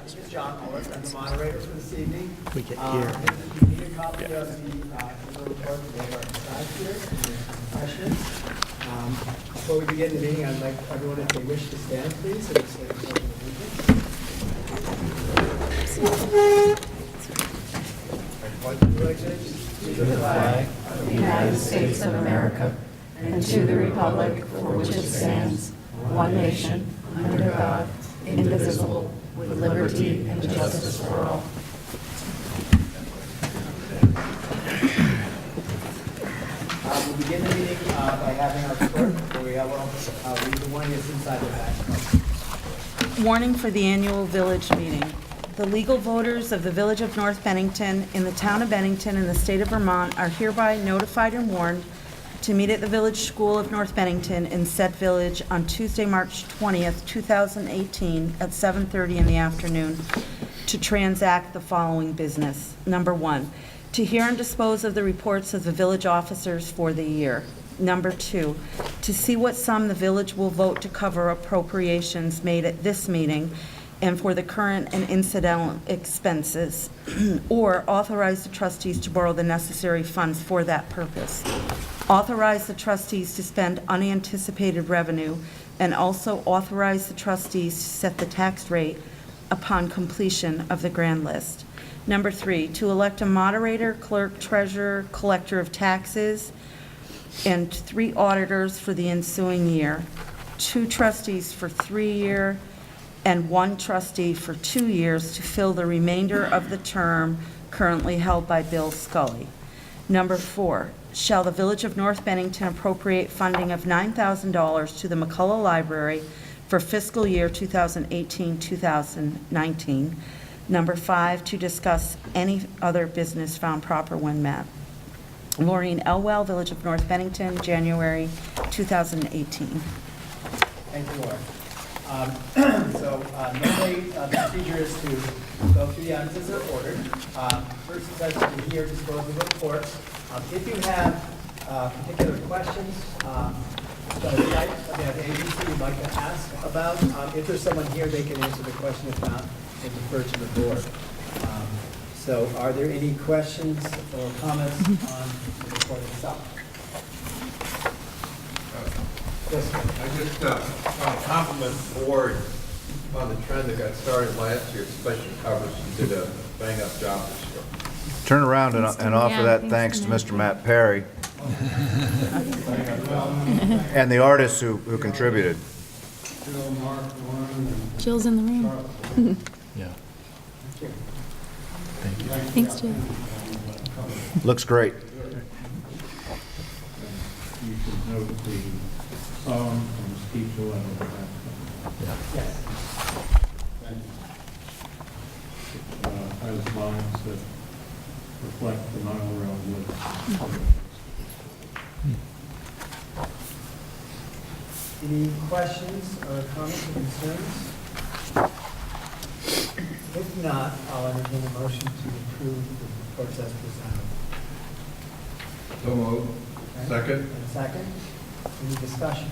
name is John Mullis. I'm the moderator for this evening. We get here. If you need a copy of the annual report, we have our slides here. Questions? Before we begin the meeting, I'd like everyone, if they wish, to stand, please. And say the Pledge of Allegiance. To the flag of the United States of America and to the republic for which it stands, one nation, under God, indivisible, with liberty and justice for all. We'll begin the meeting by having our clerk, Maria, read the one that's inside the back. Warning for the annual village meeting. The legal voters of the Village of North Bennington in the town of Bennington in the state of Vermont are hereby notified and warned to meet at the Village School of North Bennington in said village on Tuesday, March 20th, 2018 at 7:30 in the afternoon to transact the following business. Number one, to hear and dispose of the reports of the village officers for the year. Number two, to see what sum the village will vote to cover appropriations made at this meeting and for the current and incidental expenses, or authorize the trustees to borrow the necessary funds for that purpose. Authorize the trustees to spend unanticipated revenue, and also authorize the trustees to set the tax rate upon completion of the grand list. Number three, to elect a moderator, clerk, treasurer, collector of taxes, and 3 auditors for the ensuing year, 2 trustees for 3-year, and 1 trustee for 2 years to fill the remainder of the term currently held by Bill Scully. Number 4, shall the Village of North Bennington appropriate funding of $9,000 to the McCullough Library for fiscal year 2018-2019. Number 5, to discuss any other business found proper when met. Maureen Elwell, Village of North Bennington, January 2018. Thank you, Laura. Normally, the procedure is to go through the items as they're ordered. First, it says to hear dispose of reports. If you have particular questions about the agency you'd like to ask about, if there's someone here, they can answer the question. If not, they defer to the board. So are there any questions or comments on the report itself? Yes, sir. I just want to compliment the board on the trend that got started last year, especially coverage. You did a bang-up job this year. Turn around and offer that thanks to Mr. Matt Perry and the artists who contributed. Jill's in the room. Yeah. Thanks, Jill. Looks great. You should note the song from Steve Gillette. Yes. Thank you. Has lines that reflect the Nile Rail Woods. Any questions or comments or concerns? If not, I'll entertain a motion to approve the reports as presented. So moved. Okay. Second. And a second. Any discussion?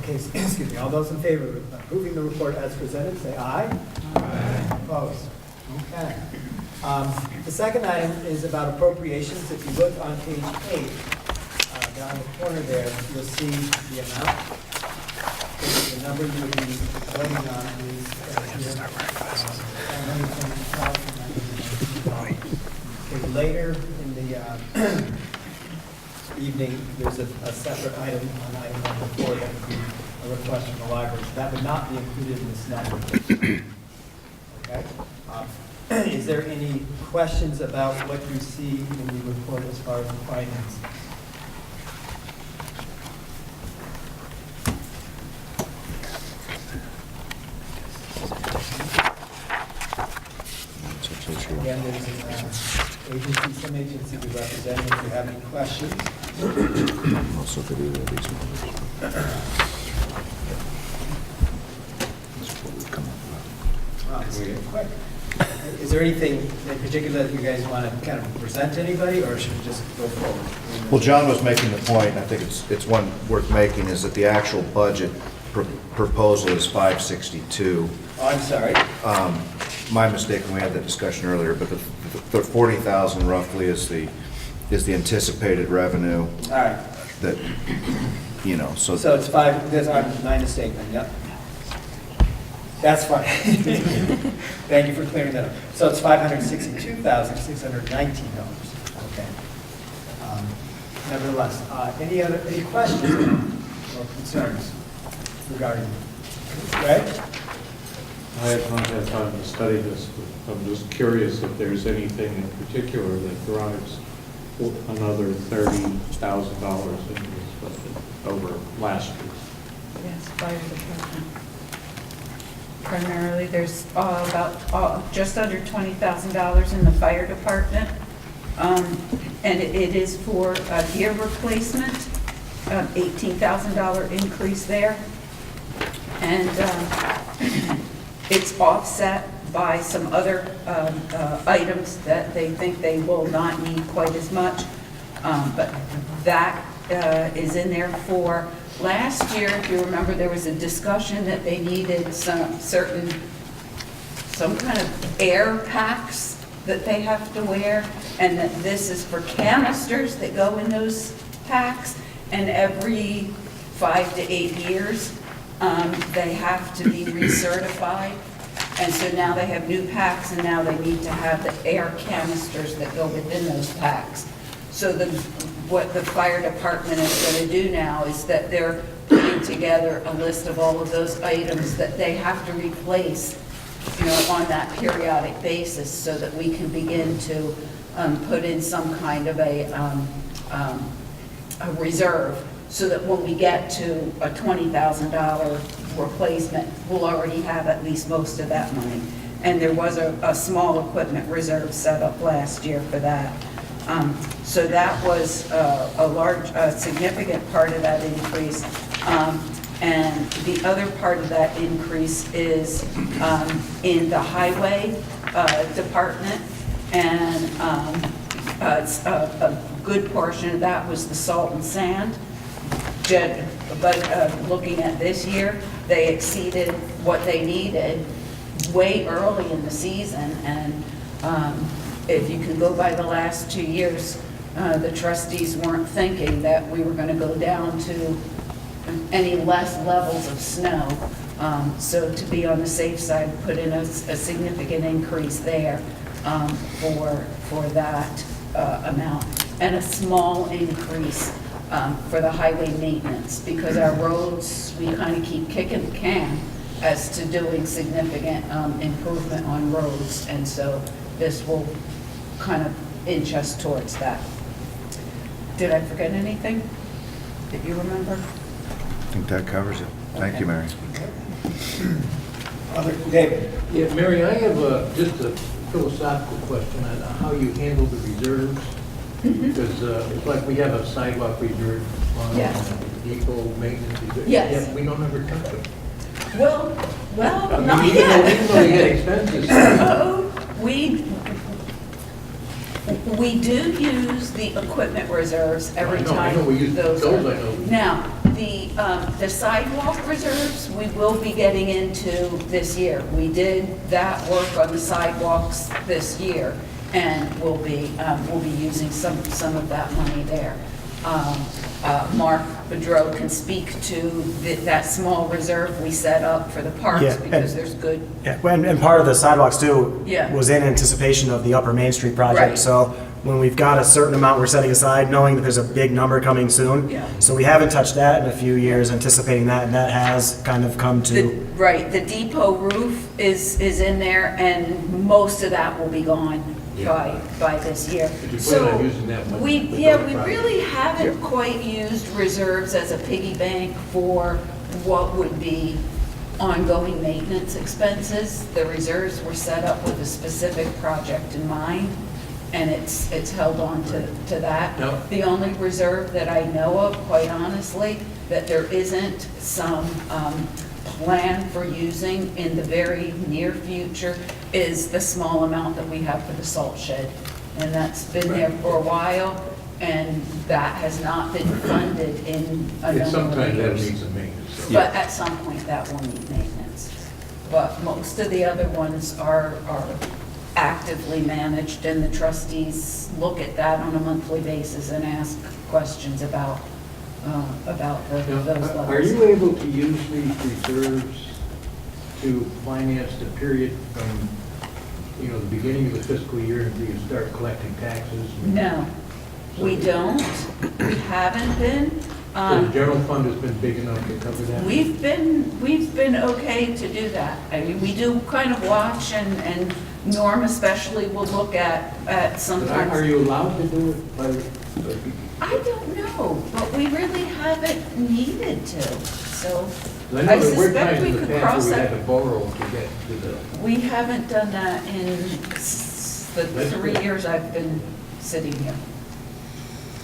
Excuse me. All those in favor of approving the report as presented, say aye. Aye. Opposed? Okay. The second item is about appropriations. If you look on page 8, down the corner there, you'll see the amount. The number you would be voting on is later in the evening, there's a separate item on item number 4 that would be a request from the library. So that would not be included in this number. Okay? Is there any questions about what you see in the report as far as the finances? Again, there's some agency we represent. If you have any questions. Also could do these numbers. Quick. Is there anything in particular that you guys want to kind of present to anybody, or should we just go forward? Well, John was making the point, and I think it's one worth making, is that the actual budget proposal is 562. Oh, I'm sorry. My mistake when we had that discussion earlier, but the 40,000 roughly is the anticipated revenue All right. that, you know, so. So it's my mistake then, yep. That's fine. Thank you for clearing that up. So it's $562,619. Okay. Nevertheless, any questions or concerns regarding, Greg? I have not had time to study this, but I'm just curious if there's anything in particular that drives another $30,000 into this budget over last year. Yes, fire department. Primarily, there's about just under $20,000 in the fire department. And it is for gear replacement, $18,000 increase there. And it's offset by some other items that they think they will not need quite as much. But that is in there for last year. If you remember, there was a discussion that they needed some kind of air packs that they have to wear, and that this is for canisters that go in those packs, and every 5 to 8 years, they have to be recertified. And so now they have new packs, and now they need to have the air canisters that go within those packs. So what the fire department is going to do now is that they're putting together a list of all of those items that they have to replace, you know, on that periodic basis, so that we can begin to put in some kind of a reserve, so that when we get to a $20,000 replacement, we'll already have at least most of that money. And there was a small equipment reserve set up last year for that. So that was a significant part of that increase. And the other part of that increase is in the highway department, and a good portion of that was the salt and sand. But looking at this year, they exceeded what they needed way early in the season, and if you can go by the last 2 years, the trustees weren't thinking that we were going to go down to any less levels of snow. So to be on the safe side, put in a significant increase there for that amount, and a small increase for the highway maintenance, because our roads, we kind of keep kicking the can as to doing significant improvement on roads, and so this will kind of inch us towards that. Did I forget anything that you remember? I think that covers it. Thank you, Mary. David? Yeah, Mary, I have just a philosophical question on how you handle the reserves. Because it's like we have a sidewalk reserve on Yes. depot maintenance reserve. Yes. Yet we don't ever touch it. Well, I not mean, yet. even though we get expenses. We do use the equipment reserves every I know, time. I know we use those, I know. Now, the sidewalk reserves, we will be getting into this year. We did that work on the sidewalks this year, and we'll be using some of that money there. Mark Bedreau can speak to that small reserve we set up for the parks, Yeah, because there's good. Yeah, and part of the sidewalks too Yeah. was in anticipation of the Upper Main Street project. Right. So when we've got a certain amount we're setting aside, knowing that there's a big number coming soon. Yeah. So we haven't touched that in a few years, anticipating that, and that has kind of come to. Right, the depot roof is in there, and most of that will be gone by this year. But you plan on using that money We with those projects? really haven't quite used reserves as a piggy bank for what would be ongoing maintenance expenses. The reserves were set up with a specific project in mind, and it's held on to that. No. The only reserve that I know of, quite honestly, that there isn't some plan for using in the very near future is the small amount that we have for the salt shed. And that's been there for a while, And that has not been funded in a number of Sometimes that years. needs some maintenance. so. But at some point, that will need maintenance. But most of the other ones are actively managed, and the trustees look at that on a monthly basis and ask questions about those Now, levels. are you able to use these reserves to finance the period from, the beginning of the fiscal year until you start collecting taxes? No, we don't. We haven't been. So the general fund has been big enough to cover that? We've been okay to do that. I mean, we do kind of watch, and Norm especially will look at But sometimes. are you allowed to do it by? I don't know, but we really haven't needed to, so I know I there were suspect times we in the could past cross where we had that. to borrow to get to the. We haven't done that in the That's 3 good. years I've been sitting here.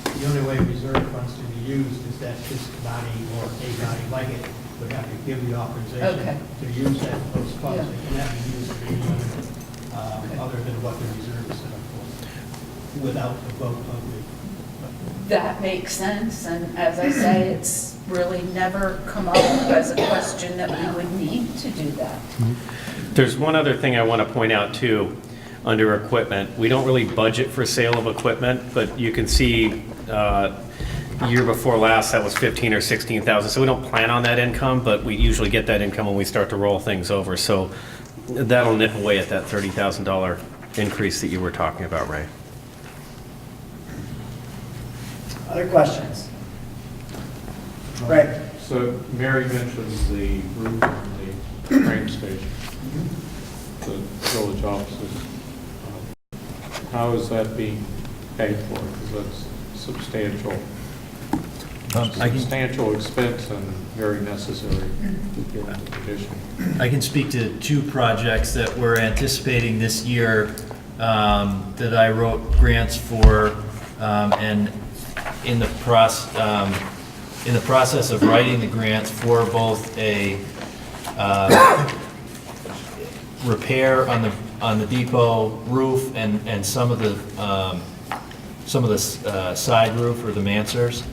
The only way reserve funds can be used is that this body or a body like it would have to give the Okay. authorization to use those funds. Yeah. They cannot be used for any other than what the reserve is set up for, without the vote of the. That makes sense, and as I say, it's really never come up as a question that we would need to do that. There's one other thing I want to point out too, under equipment. We don't really budget for sale of equipment, but you can see year before last, that was 15 or 16,000. So we don't plan on that income, but we usually get that income when we start to roll things over. So that'll nip away at that $30,000 increase that you were talking about, Ray. Other questions? Right. So Mary mentioned the roof on the train station, the village offices. How is that being paid for? Because that's substantial expense and very necessary given the condition. I can speak to two projects that we're anticipating this year that I wrote grants for, and in the process of writing the grants for both a repair on the depot roof and some of the side roof or the mansards,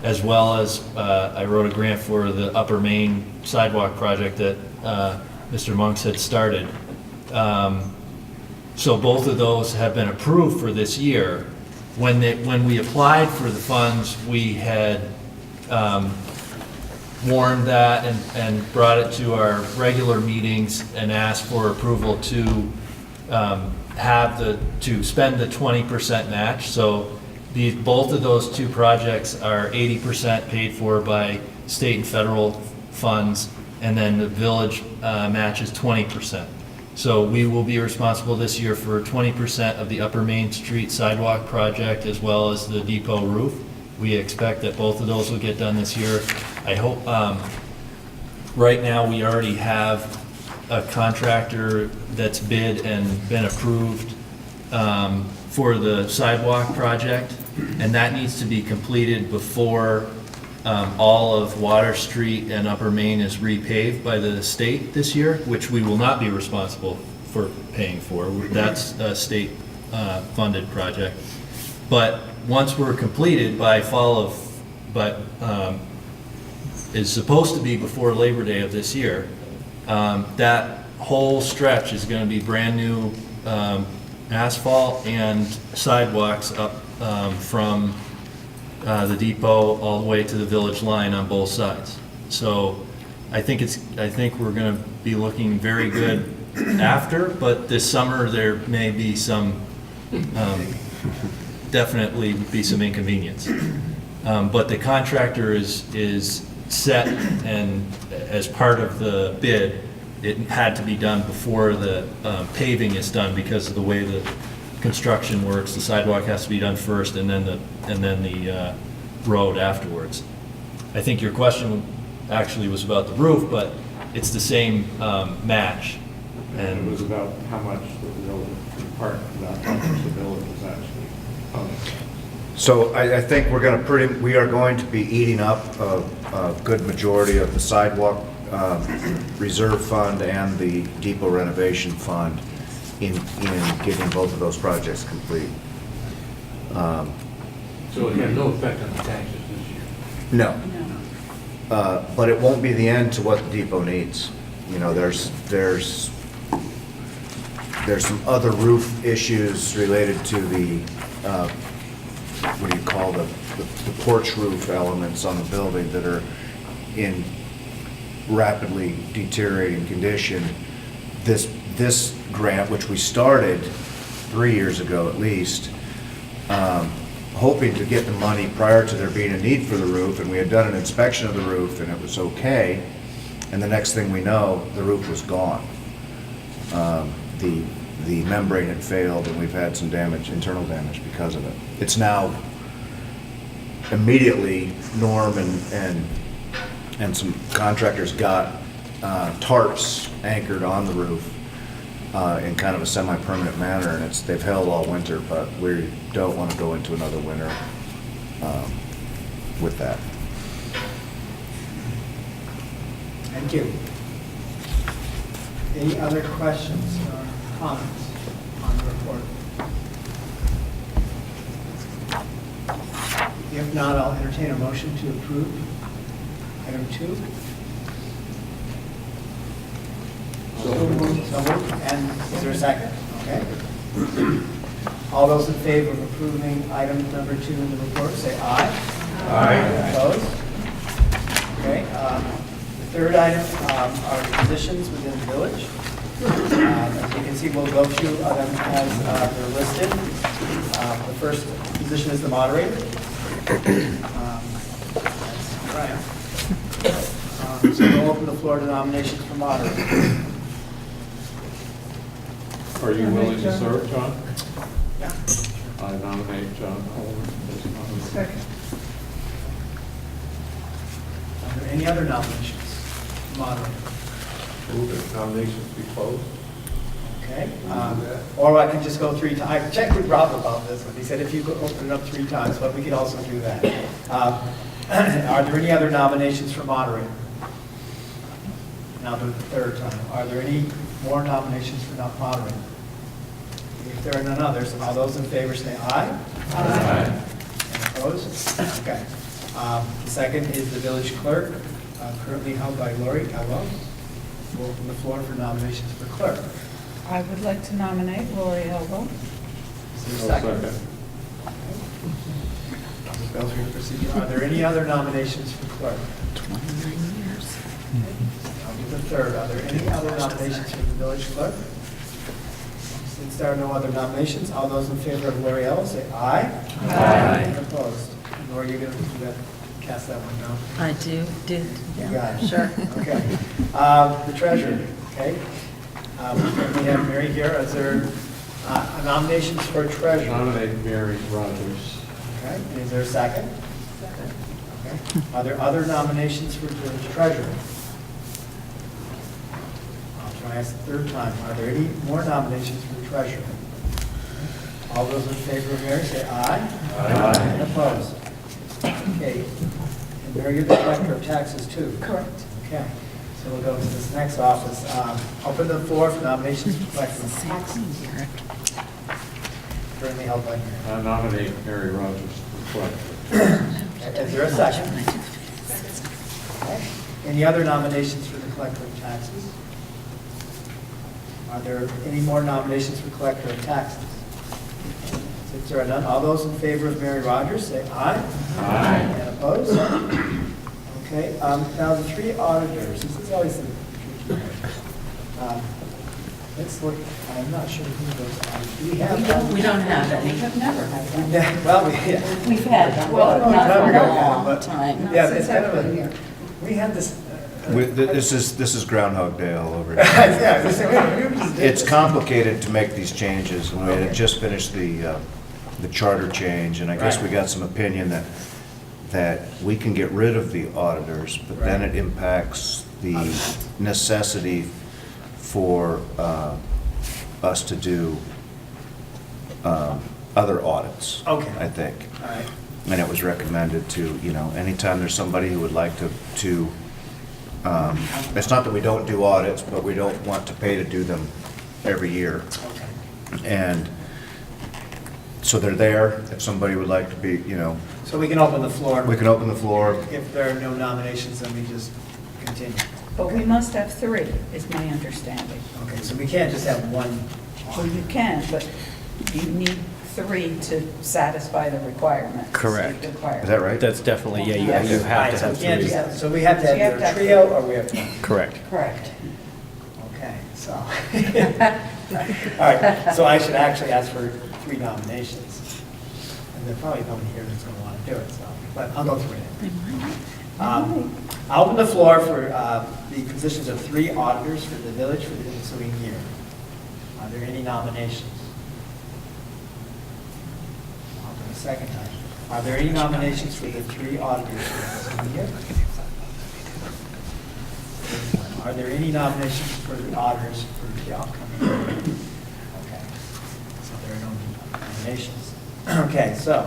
as well as I wrote a grant for the Upper Main sidewalk project that Mr. Monks had started. So both of those have been approved for this year. When we applied for the funds, we had warned that and brought it to our regular meetings and asked for approval to spend the 20% match. So both of those two projects are 80% paid for by state and federal funds, and then the village matches 20%. So we will be responsible this year for 20% of the Upper Main Street sidewalk project as well as the depot roof. We expect that both of those will get done this year. I hope, right now we already have a contractor that's bid and been approved for the sidewalk project, and that needs to be completed before all of Water Street and Upper Main is repaved by the state this year, which we will not be responsible for paying for. That's a state funded project. But once we're completed by is supposed to be before Labor Day of this year, that whole stretch is going to be brand new asphalt and sidewalks up from the depot all the way to the village line on both sides. So I think we're going to be looking very good after, but this summer there may be definitely be some inconvenience. But the contractor is set, and as part of the bid, it had to be done before the paving is done because of the way the construction works. The sidewalk has to be done first, and then the road afterwards. I think your question actually was about the roof, but it's the same match. And it was about how much the village, about how much the village was actually owning. So I think we are going to be eating up a good majority of the sidewalk reserve fund and the depot renovation fund in getting both of those projects complete. So it had no effect on the taxes this year? No. No. But it won't be the end to what the depot needs. You know, there's some other roof issues related to the, what do you call the porch roof elements on the building that are in rapidly deteriorating condition. This grant, which we started 3 years ago at least, hoping to get the money prior to there being a need for the roof, and we had done an inspection of the roof and it was okay, and the next thing we know, the roof was gone. The membrane had failed and we've had some damage, internal damage because of it. It's now immediately, Norm and some contractors got tarps anchored on the roof in kind of a semi-permanent manner, and they've held all winter, but we don't want to go into another winter with that. Thank you. Any other questions or comments on the report? If not, I'll entertain a motion to approve item 2. So moved. And is there a second? Okay. All those in favor of approving item number 2 in the report, say aye. Aye. Opposed? Okay. The third item are positions within the village. As you can see, we'll go through them as they're listed. The first position is the moderator. That's Brian. So we'll open the floor to nominations for moderator. Are you willing to serve, John? Yeah. I nominate John Holman as nominee. Second. Are there any other nominations for moderator? Move that nominations be closed. Okay, or I can just go 3 times. I checked with Rob about this, and he said if you could open it up 3 times, but we could also do that. Are there any other nominations for moderator? Now do it the third time. Are there any more nominations for not moderator? If there are none others, all those in favor say aye. Aye. And opposed? Okay. The second is the village clerk, currently held by Lori Gallo. We'll open the floor for nominations for clerk. I would like to nominate Lori Elbow. Is there a second? Let's go through the procedure. Are there any other nominations for clerk? 29 years. I'll do the third. Are there any other nominations for the village clerk? Since there are no other nominations, all those in favor of Lori Ellis say aye. Aye. And opposed? Lori, you're going to cast that one down? I did. You got it. Sure. Okay. The treasurer, okay? We have Mary here. Is there nominations for treasurer? Nominate Mary Rogers. Okay, is there a second? Second. Okay. Are there other nominations for the treasurer? I'll try to ask the third time. Are there any more nominations for the treasurer? All those in favor of Mary say aye. Aye. And opposed? Okay. And Mary, you're the collector of taxes too? Correct. Okay. So we'll go to this next office. Open the floor for nominations for collector of taxes. Currently held by Mary. I nominate Mary Rogers for collector. Is there a second? Okay. Any other nominations for the collector of taxes? Are there any more nominations for collector of taxes? Since there are none, all those in favor of Mary Rogers, say aye. Aye. And opposed? Okay, now the 3 auditors, this is always the tricky part. Let's look, I'm not sure who those are. We don't have any. We have never had one. Yeah, well, yeah. We've had, well, Long not time for ago, a long but- time. Yeah, it's kind of a, we had this. This is Groundhog Day all over. Yeah, we just did It's this. complicated to make these changes, and we had just finished the charter change, and I guess we Right. got some opinion that we can get rid of the auditors, but then Right. it impacts the necessity for us to do other audits. Okay. I think. All right, And it was recommended to, anytime there's somebody who would like to, it's not that we don't do audits, but we don't want to pay to do them every year. okay. And So they're there, if somebody would like to be, So we can open the floor. we can open the floor. If there are no nominations, then we just continue. But we must have 3, is my understanding. Okay, so we can't just have one. Well, you can, but you need 3 to satisfy the requirement. Correct. Is that right? That's definitely, yeah, you have to So have we can't 3. just- So we have to So you have have either to a have trio 3. or we have one. Correct. Correct. Okay, so. All right, so I should actually ask for 3 nominations. And there's probably no one here that's going to want to do it, so, but I'll go through it. I'll open the floor for the positions of 3 auditors for the village for the ensuing year. Are there any nominations? I'll do a second time. Are there any nominations for the 3 auditors for the ensuing year? Are there any nominations for the auditors for the upcoming year? Okay, so there are no nominations. Okay, so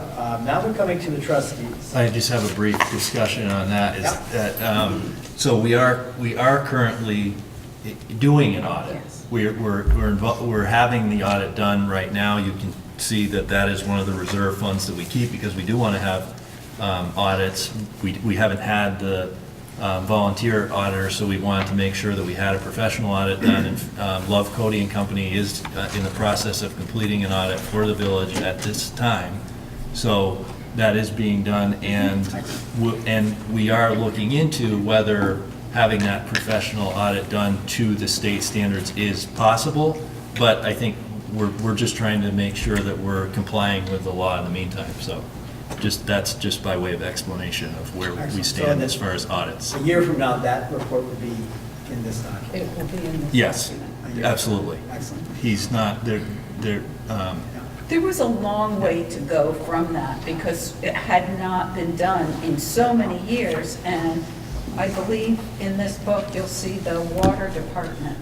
now we're coming to the trustees. I just have a brief discussion on that, is Yep. that, so we are currently doing an audit. Yes. We're having the audit done right now. You can see that that is one of the reserve funds that we keep, because we do want to have audits. We haven't had the volunteer auditor, so we wanted to make sure that we had a professional audit done. And Love Cody and Company is in the process of completing an audit for the village at this time. So that is being done, and we are looking into whether having that professional audit done to the state standards is possible. But I think we're just trying to make sure that we're complying with the law in the meantime. So that's just by way of explanation of where we Excellent. stand So as far as audits. A year from now, that report would be in this document. It will be in this Yes, document. absolutely. Excellent. He's not, There was a long way to go from that, because it had not been done in so many years. And I believe in this book, you'll see the water department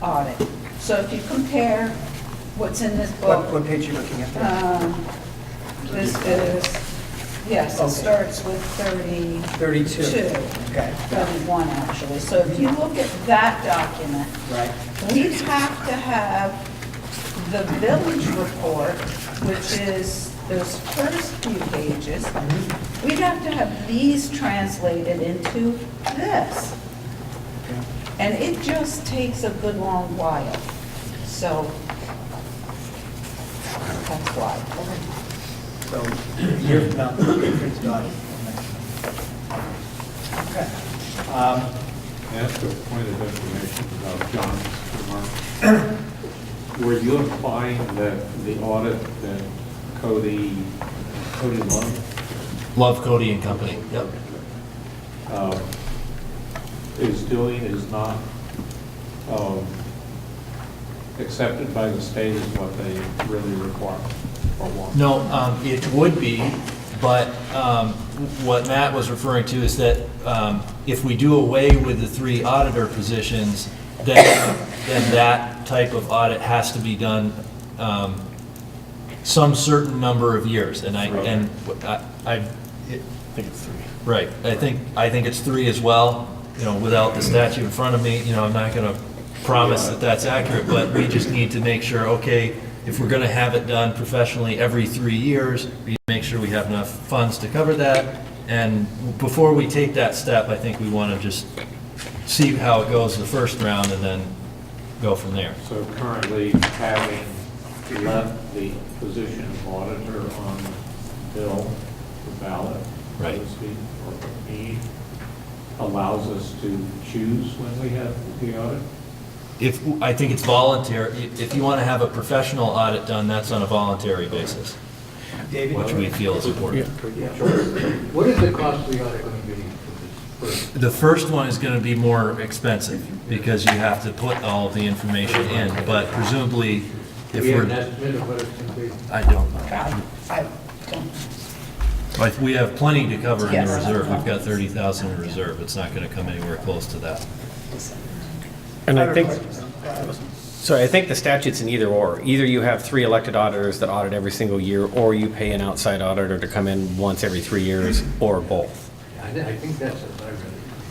audit. So if you compare what's in this book. What page are you looking at there? This is, yes, it Okay. starts with 30. 32. 2. Okay. 31, actually. So if you look at that document, Right. we have to have the village report, which is those first few pages. We'd have to have these translated into this. And it just takes a good long while. So that's why. So a year from now, it's done. Okay. Can I ask a point of information about John's remarks? Were you implying that the audit that Cody Love Cody and Company, yep. is doing is not accepted by the state as what they really require or want? No, it would be, but what Matt was referring to is that if we do away with the 3 auditor positions, then that type of audit has to be done some certain number of years. And I think it's 3. right, I think it's 3 as well. Without the statute in front of me, I'm not going to promise that that's accurate, but we just need to make sure, okay, if we're going to have it done professionally every 3 years, we make sure we have enough funds to cover that. And before we take that step, I think we want to just see how it goes the first round and then go from there. So currently, having left the position of auditor on bill, the ballot, so Right. to speak, or need, allows us to choose when we have the audit? I think it's voluntary. If you want to have a professional audit done, that's on a voluntary basis, David? which we feel is important. What is the cost of the audit going to be for this first? The first one is going to be more expensive because you have to put all of the information in, but presumably, Do if we have an we're, estimate of what it's going to be? I don't know. I don't, But we have plenty to cover in the Yes. reserve. We've got 30,000 in reserve. It's not going to come anywhere close to that. And I Other think, questions? so I think the statute's an either or. Either you have 3 elected auditors that audit every single year, or you pay an outside auditor to come in once every 3 years, or both. I think that's what I read.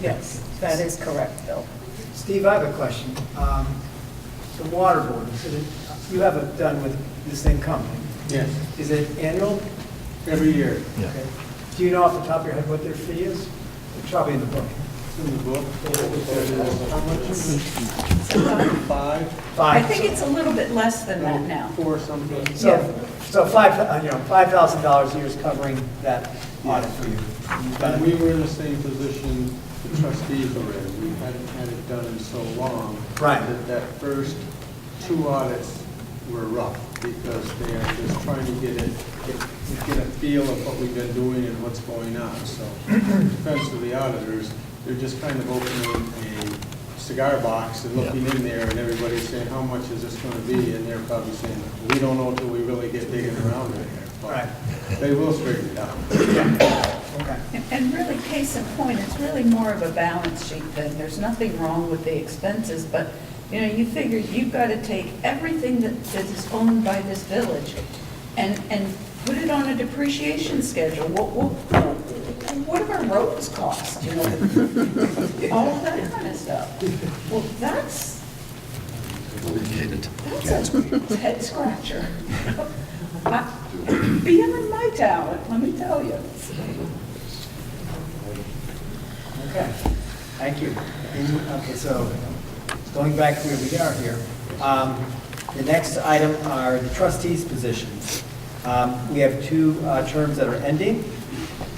yes, that is correct, Bill. Steve, I have a question. The water board, you have it done with the same company, Yes, Is it annual? every year. Yeah. Okay. Do you know off the top of your head what their fee is? It's probably in the book. In the book, how much is it? Five? I think it's a little bit less than that now. Four something. So $5,000 a year is covering that audit for you. You've done And it. we were in the same position, the trustees were in. We hadn't had it done in so long. Right. That first two audits were rough because they are just trying to get a feel of what we've been doing and what's going on. So, in defense of the auditors, they're just kind of opening a cigar box and looking in there, and everybody's saying, how much is this going to be? And they're probably saying, we don't know until we really get digging around in there. But Right. they will straighten it out. Okay. And really, case in point, it's really more of a balance sheet thing. There's nothing wrong with the expenses, but, you know, you figure you've got to take everything that is owned by this village and put it on a depreciation schedule. What do our roads cost, you know? All of that kind of stuff. Well, that's a head scratcher. Beyond my talent, let me tell you. Okay, thank you. Okay, so going back to where we are here, the next item are the trustees' positions. We have two terms that are ending,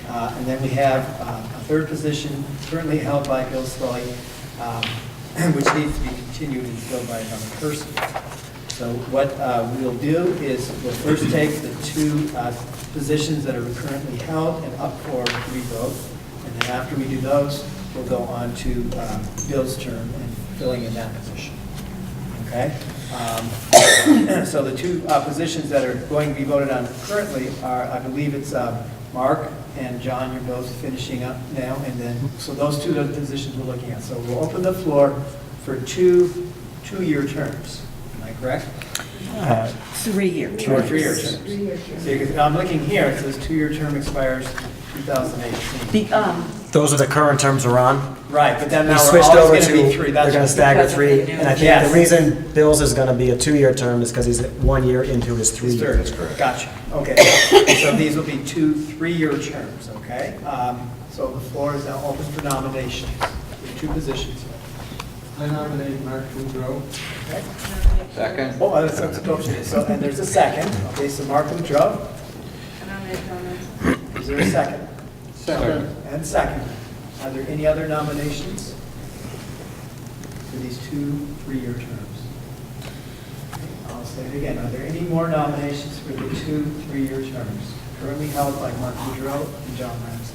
and then we have a third position currently held by Bill Scully, which needs to be continued and filled by another person. So what we'll do is we'll first take the two positions that are currently held and up for revote, and then after we do those, we'll go on to Bill's term and filling in that position. Okay? So the two positions that are going to be voted on currently are, I believe it's Mark and John, you're both finishing up now, and then, so those two are the positions we're looking at. So we'll open the floor for two-year terms. Am I correct? 3-year Or 3-year terms. So you can- I'm looking here, it says 2-year term expires 2018. Those are the current terms we're on. Right, but then We now we're switched over always to, going to be 3. they're going to stagger Because of the 3. new- And I think Yes. the reason Bill's is going to be a 2-year term is because he's 1 year into his 3 His third. years. Gotcha. Okay. So these will be 2 3-year terms, okay? So the floor is now open for nominations. We have 2 positions. I nominate Mark Boudreau. Okay. Second. Oh, that's a motion. So, and there's a second. Okay, so Mark Boudreau. Is there a second? Second. And second. Are there any other nominations for these 2 3-year terms? I'll say it again. Are there any more nominations for the 2 3-year terms currently held by Mark Boudreau and John Ramsey?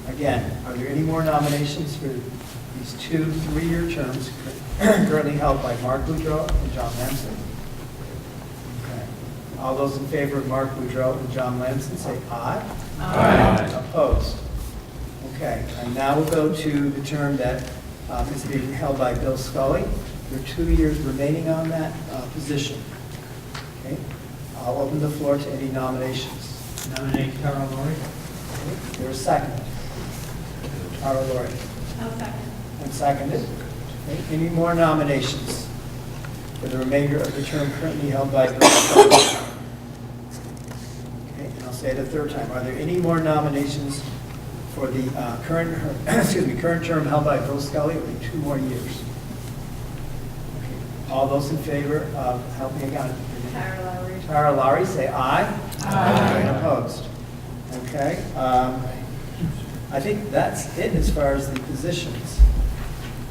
Again, are there any more nominations for these 2 3-year terms currently held by Mark Boudreau and John Ramsey? Okay. All those in favor of Mark Boudreau and John Lamson, say aye. Aye. Opposed? Okay, and now we'll go to the term that is being held by Bill Scully. There are 2 years remaining on that position. Okay, I'll open the floor to any nominations. Nominate Carol Lori. Is there a second? Tara Lori. And seconded. Okay, any more nominations for the remainder of the term currently held by Bill Scully? Okay, and I'll say it a third time. Are there any more nominations for the current term held by Bill Scully? It'll be 2 more years. Okay, all those in favor of, help me again. Tara Lowry, say aye. Aye. And opposed? Okay. I think that's it as far as the positions.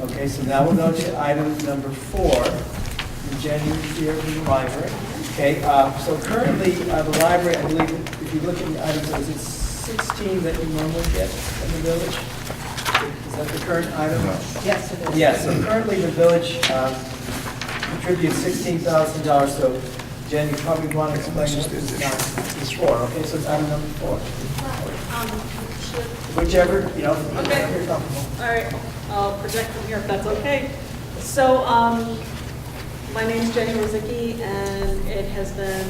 Okay, so now we'll go to item number 4, the January here in the library. Okay, so currently, the library, I believe, if you look at the items, is it 16 that you normally get in the village? Is that the current item? Yes, it is. Yes, so currently the village contributes $16,000, so Jen, you probably want to explain what this is now. It's 4, okay, so it's item number 4. Whichever, Okay. you're comfortable. All right, I'll project from here if that's okay. So, my name's Jenny Rozicki, and it has been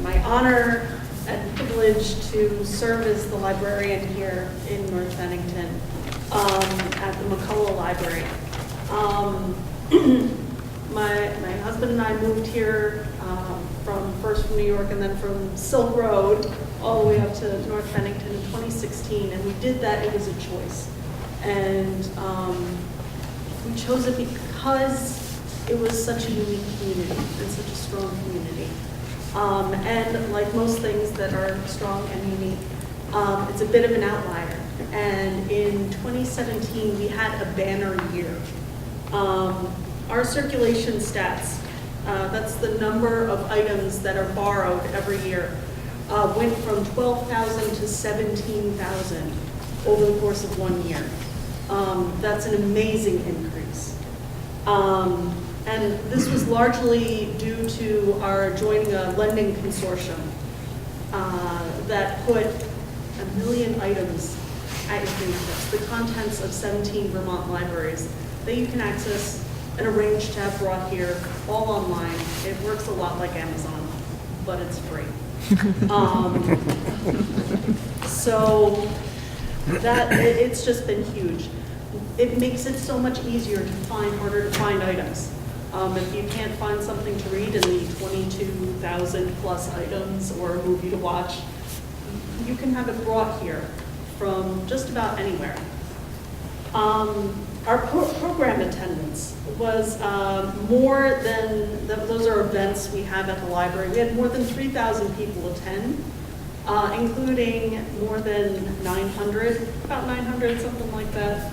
my honor and privilege to serve as the librarian here in North Bennington at the McCullough Library. my husband and I moved here first from New York and then from Silk Road all the way up to North Bennington in 2016, and we did that. It was a choice, and we chose it because it was such a unique community and such a strong community. And like most things that are strong and unique, it's a bit of an outlier. And in 2017, we had a banner year. Our circulation stats, that's the number of items that are borrowed every year, went from 12,000 to 17,000 over the course of 1 year. That's an amazing increase. And this was largely due to our joining a lending consortium that put 1 million items at your fingertips, the contents of 17 Vermont libraries that you can access and arrange to have brought here all online. It works a lot like Amazon, but it's free. So it's just been huge. It makes it so much easier to find, harder to find items. If you can't find something to read in the 22,000 plus items or a movie to watch, you can have it brought here from just about anywhere. Our program attendance was more than, those are events we have at the library. We had more than 3,000 people attend, including more than 900, about 900, something like that,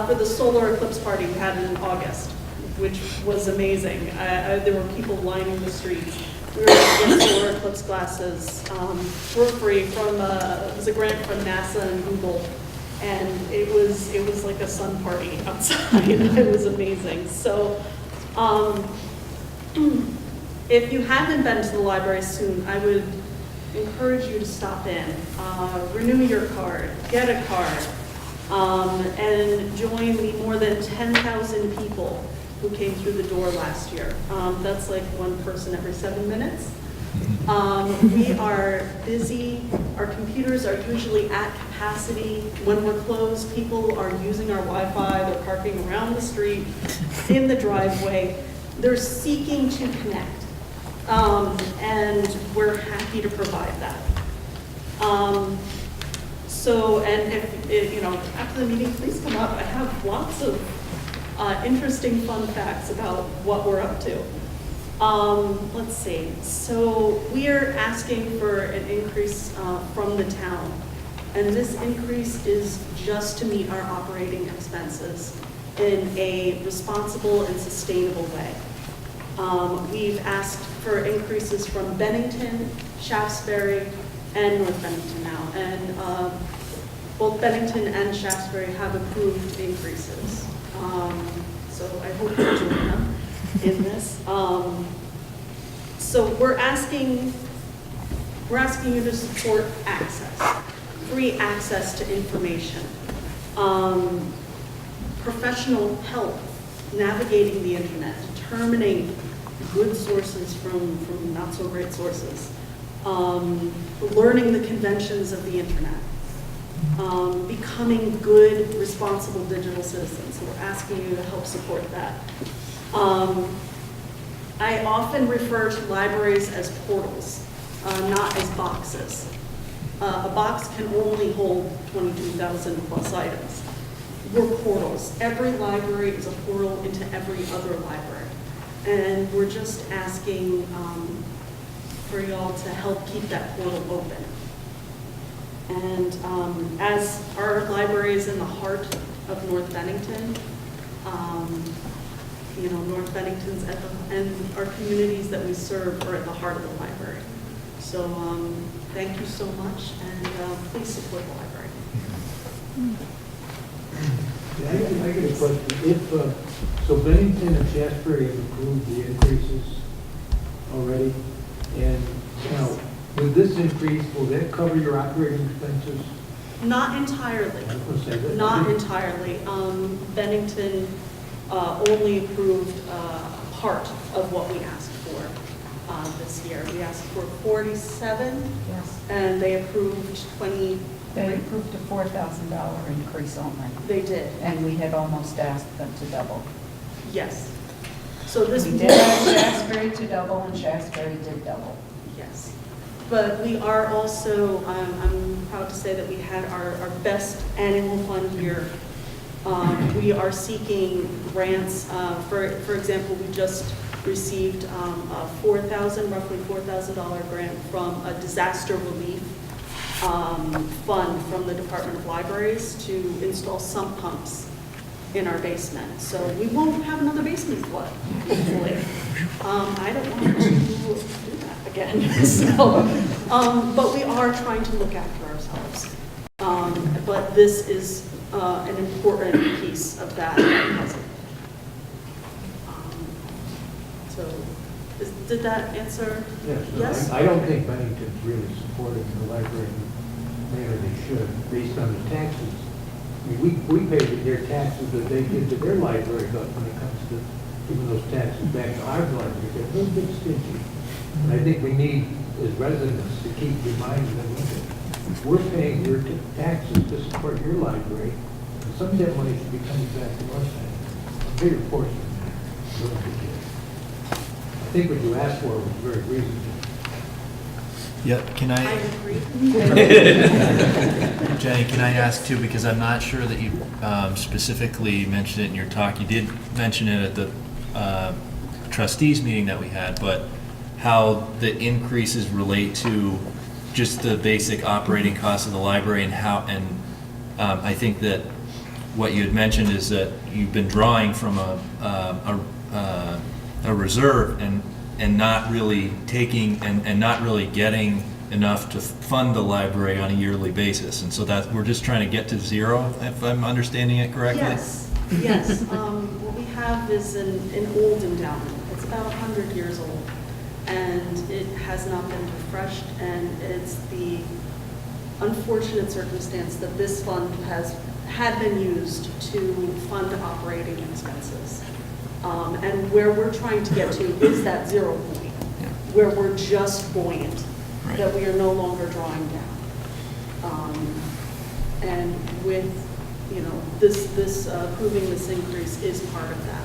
for the solar eclipse party we had in August, which was amazing. There were people lining the streets. We were able to get solar eclipse glasses for free from, it was a grant from NASA and Google. And it was like a sun party outside. It was amazing. So if you haven't been to the library soon, I would encourage you to stop in, renew your card, get a card, and join the more than 10,000 people who came through the door last year. That's like one person every 7 minutes. We are busy. Our computers are usually at capacity. When we're closed, people are using our Wi-Fi. They're parking around the street, in the driveway. They're seeking to connect, and we're happy to provide that. And if after the meeting, please come up. I have lots of interesting fun facts about what we're up to. Let's see. So we are asking for an increase from the town, and this increase is just to meet our operating expenses in a responsible and sustainable way. We've asked for increases from Bennington, Shaftesbury, and North Bennington now, and both Bennington and Shaftesbury have approved increases. So I hope you'll join them in this. So we're asking you to support access, free access to information, professional help navigating the internet, determining good sources from not so great sources, learning the conventions of the internet, becoming good, responsible digital citizens. So we're asking you to help support that. I often refer to libraries as portals, not as boxes. A box can only hold 22,000 plus items. We're portals. Every library is a portal into every other library. And we're just asking for y'all to help keep that portal open. And as our library is in the heart of North Bennington, North Bennington's at the, and our communities that we serve are at the heart of the library. So thank you so much, and please support the library. I get a question. So Bennington and Shaftesbury have approved the increases already, and now with this increase, will that cover your operating expenses? Not entirely. Not entirely. Bennington only approved part of what we asked for this year. We asked for 47, Yes. and they approved 20. They approved a $4,000 increase only, They did, and we had almost asked them to double. yes. So this We did ask Shasberry to double, and Shasberry did double. Yes, but we are also, I'm proud to say that we had our best annual fund year. We are seeking grants, for example, we just received a roughly $4,000 grant from a disaster relief fund from the Department of Libraries to install sump pumps in our basement. So we won't have another basement flood, hopefully. I don't want to do that again. So, but we are trying to look after ourselves. But this is an important piece of that puzzle. So, did that answer? Yes? I don't think Bennington's really supporting the library in the manner they should, based on the taxes. I mean, we pay their taxes that they give to their library, but when it comes to giving those taxes back to our library, they're a little bit stingy. And I think we need, as residents, to keep reminding them, that we're paying your taxes to support your library, and some of that money should be coming back to us, a bigger portion of that. I think what you asked for was very reasonable. Yeah, can I I, agree. Jenny, can I ask too, because I'm not sure that you specifically mentioned it in your talk. You did mention it at the trustees meeting that we had, but how the increases relate to just the basic operating costs of the library and how, and I think that what you had mentioned is that you've been drawing from a reserve and not really taking and not really getting enough to fund the library on a yearly basis. And so that we're just trying to get to zero, if I'm understanding it correctly? Yes, yes. What we have is an old endowment. It's about 100 years old, and it has not been refreshed, and it's the unfortunate circumstance that this fund had been used to fund operating expenses. And where we're trying to get to is that 0 point, where we're just buoyant, Right. that we are no longer drawing down. And with, this approving this increase is part of that.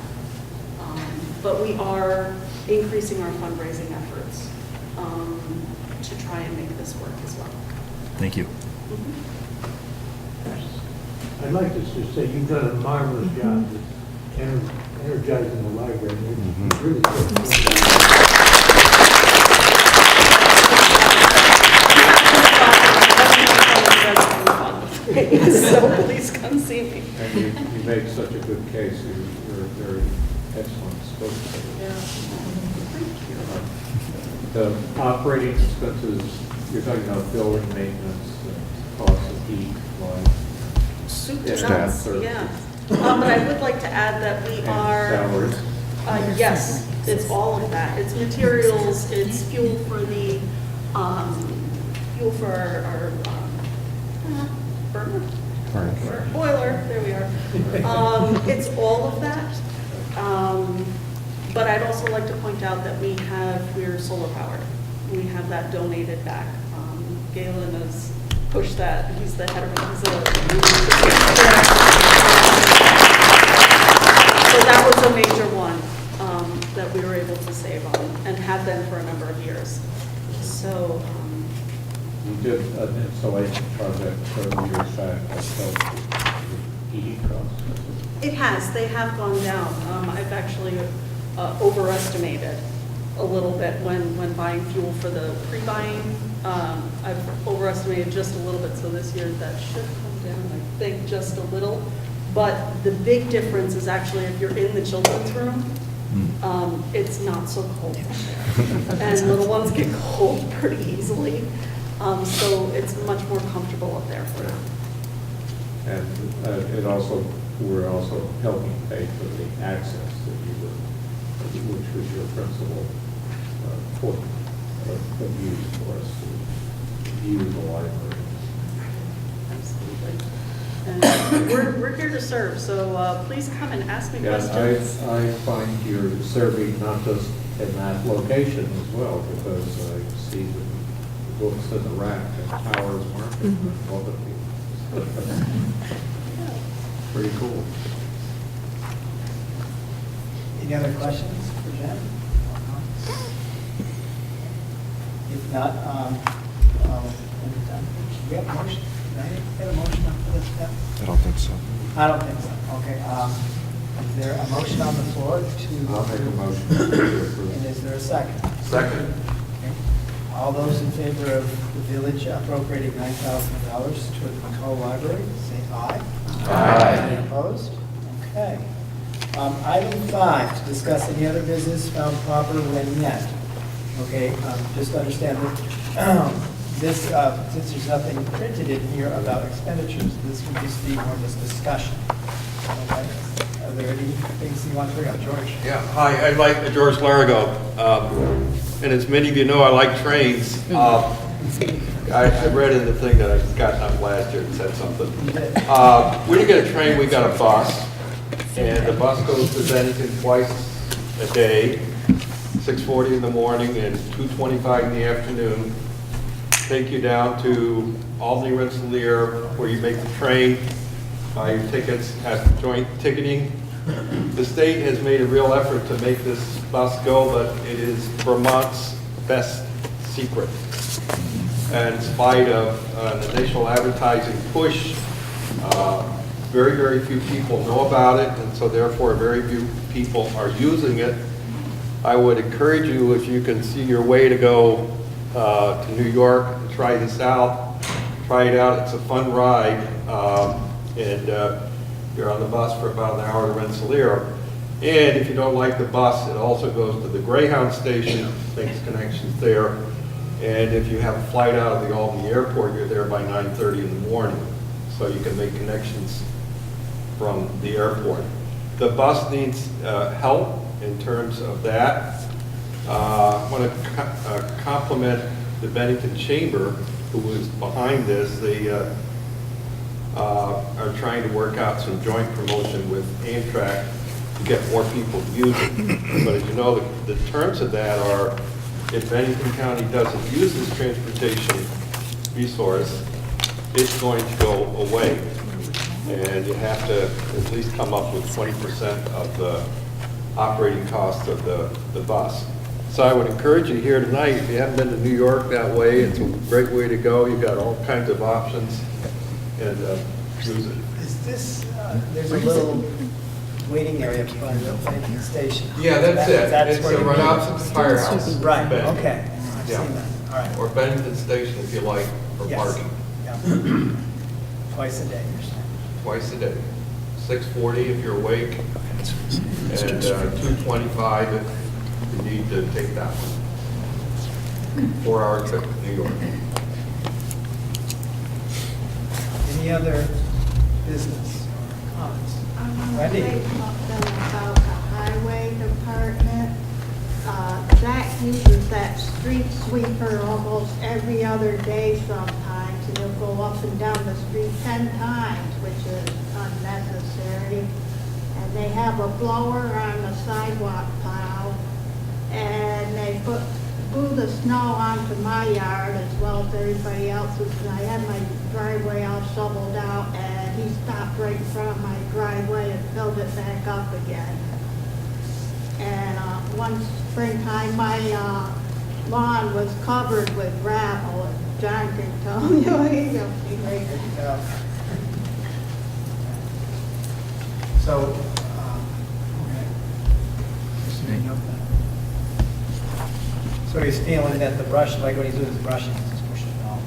But we are increasing our fundraising efforts to try and make this work as well. Thank you. I'd like to just say you've done a marvelous job with energizing the library. It's really good. So please come see me. And you made such a good case. You're a very excellent spokesperson. Yeah. The operating expenses, you're talking about building maintenance, costs of heat, light, Soup Yeah. to nuts, Staff yeah. But I would like to add that we and are, salaries. yes, it's all of that. It's materials, it's fuel for the, our burner? Boiler, there we are. It's all of that. But I'd also like to point out that we're solar powered. We have that donated back. Galen has pushed that, he's the head of it. So that was a major one that we were able to save on and have been for a number of years. So, You did an installation project several years back that helped with heating costs. it has, they have gone down. I've actually overestimated a little bit when buying fuel for the pre-buying. I've overestimated just a little bit, so this year that should come down, I think, just a little. But the big difference is actually if you're in the children's room, it's not so cold up there. And little ones get cold pretty easily. So it's much more comfortable up there for them. And we're also helping pay for the access that which was your principal point of use for us to view the library. Absolutely. And we're here to serve, so please come and ask me Yes, questions. I find you're serving not just in that location as well, because I see the books in the rack at Powers Market, all the people. Pretty cool. Any other questions? Mr. Jen? If not, we have a motion, right? Get a motion for this step? I don't think so. I don't think so. Okay, is there a motion on the floor to? I'll make a motion. And is there a second? Second. Okay. All those in favor of the village appropriating $9,000 to the McCall Library, say aye. Aye. Any opposed? Okay. Item 5, to discuss any other business found proper when met. Okay, just understand that this, since there's nothing printed in here about expenditures, this would just be more of a discussion. Okay? Are there any things you want to bring up, George? Yeah, hi, I like George Larigo. And as many of you know, I like trains. I read in the thing that I got up last year and said something. We didn't get a train, we got a bus. And the bus goes to Bennington twice a day, 6:40 in the morning and 2:25 in the afternoon. Take you down to Albany Rensselaer, where you make the train, buy your tickets at joint ticketing. The state has made a real effort to make this bus go, but it is Vermont's best secret. And in spite of an initial advertising push, very, very few people know about it, and so therefore very few people are using it. I would encourage you, if you can see your way to go to New York and try this out. Try it out. It's a fun ride, and you're on the bus for about an hour to Rensselaer. And if you don't like the bus, it also goes to the Greyhound station, makes connections there. And if you have a flight out of the Albany airport, you're there by 9:30 in the morning, so you can make connections from the airport. The bus needs help in terms of that. I want to compliment the Bennington Chamber, who was behind this. They are trying to work out some joint promotion with Amtrak to get more people to use it. But as you know, the terms of that are, if Bennington County doesn't use this transportation resource, it's going to go away. And you have to at least come up with 20% of the operating cost of the bus. So I would encourage you here tonight, if you haven't been to New York that way, it's a great way to go. You've got all kinds of options, and use it. Is this, there's a little waiting area in front of the Bennington station? Yeah, that's it. That's It's where you right meet. opposite the firehouse. Right, Bennington. okay. I've Yeah. seen that. All right. Or Bennington Station, if you like, for Yes. parking. Yeah. Twice a day, you're saying? Twice a day. 6:40 if you're awake, and 2:25 if you need to take that one. 4-hour trip to New York. Any other business or comments? Wendy? Say something about the highway department. Zach uses that street sweeper almost every other day sometimes, and he'll go up and down the street 10 times, which is unnecessary. And they have a blower on the sidewalk plow, and they blew the snow onto my yard as well as everybody else's. And I had my driveway all shoveled out, and he stopped right in front of my driveway and filled it back up again. And one springtime, my lawn was covered with gravel, and John can tell you, he'll be right there. So, okay. Just make note of that. So he's feeling that the brush, like when he's doing his brushing, he's just pushing it off.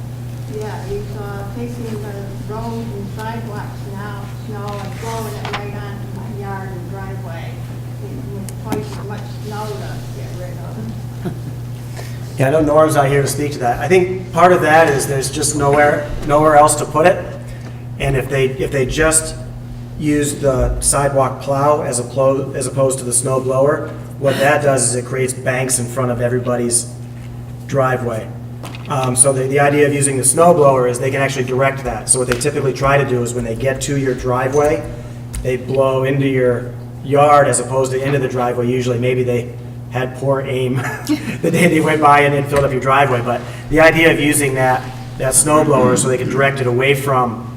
Yeah, he's taking the roads and sidewalks now, snow, and blowing it right onto my yard and driveway. With twice as much snow to get rid of. Yeah, I know Norm's not here to speak to that. I think part of that is there's just nowhere else to put it. And if they just use the sidewalk plow as opposed to the snow blower, what that does is it creates banks in front of everybody's driveway. So the idea of using the snow blower is they can actually direct that. So what they typically try to do is when they get to your driveway, they blow into your yard as opposed to into the driveway. Usually maybe they had poor aim the day they went by and filled up your driveway. But the idea of using that snow blower so they can direct it away from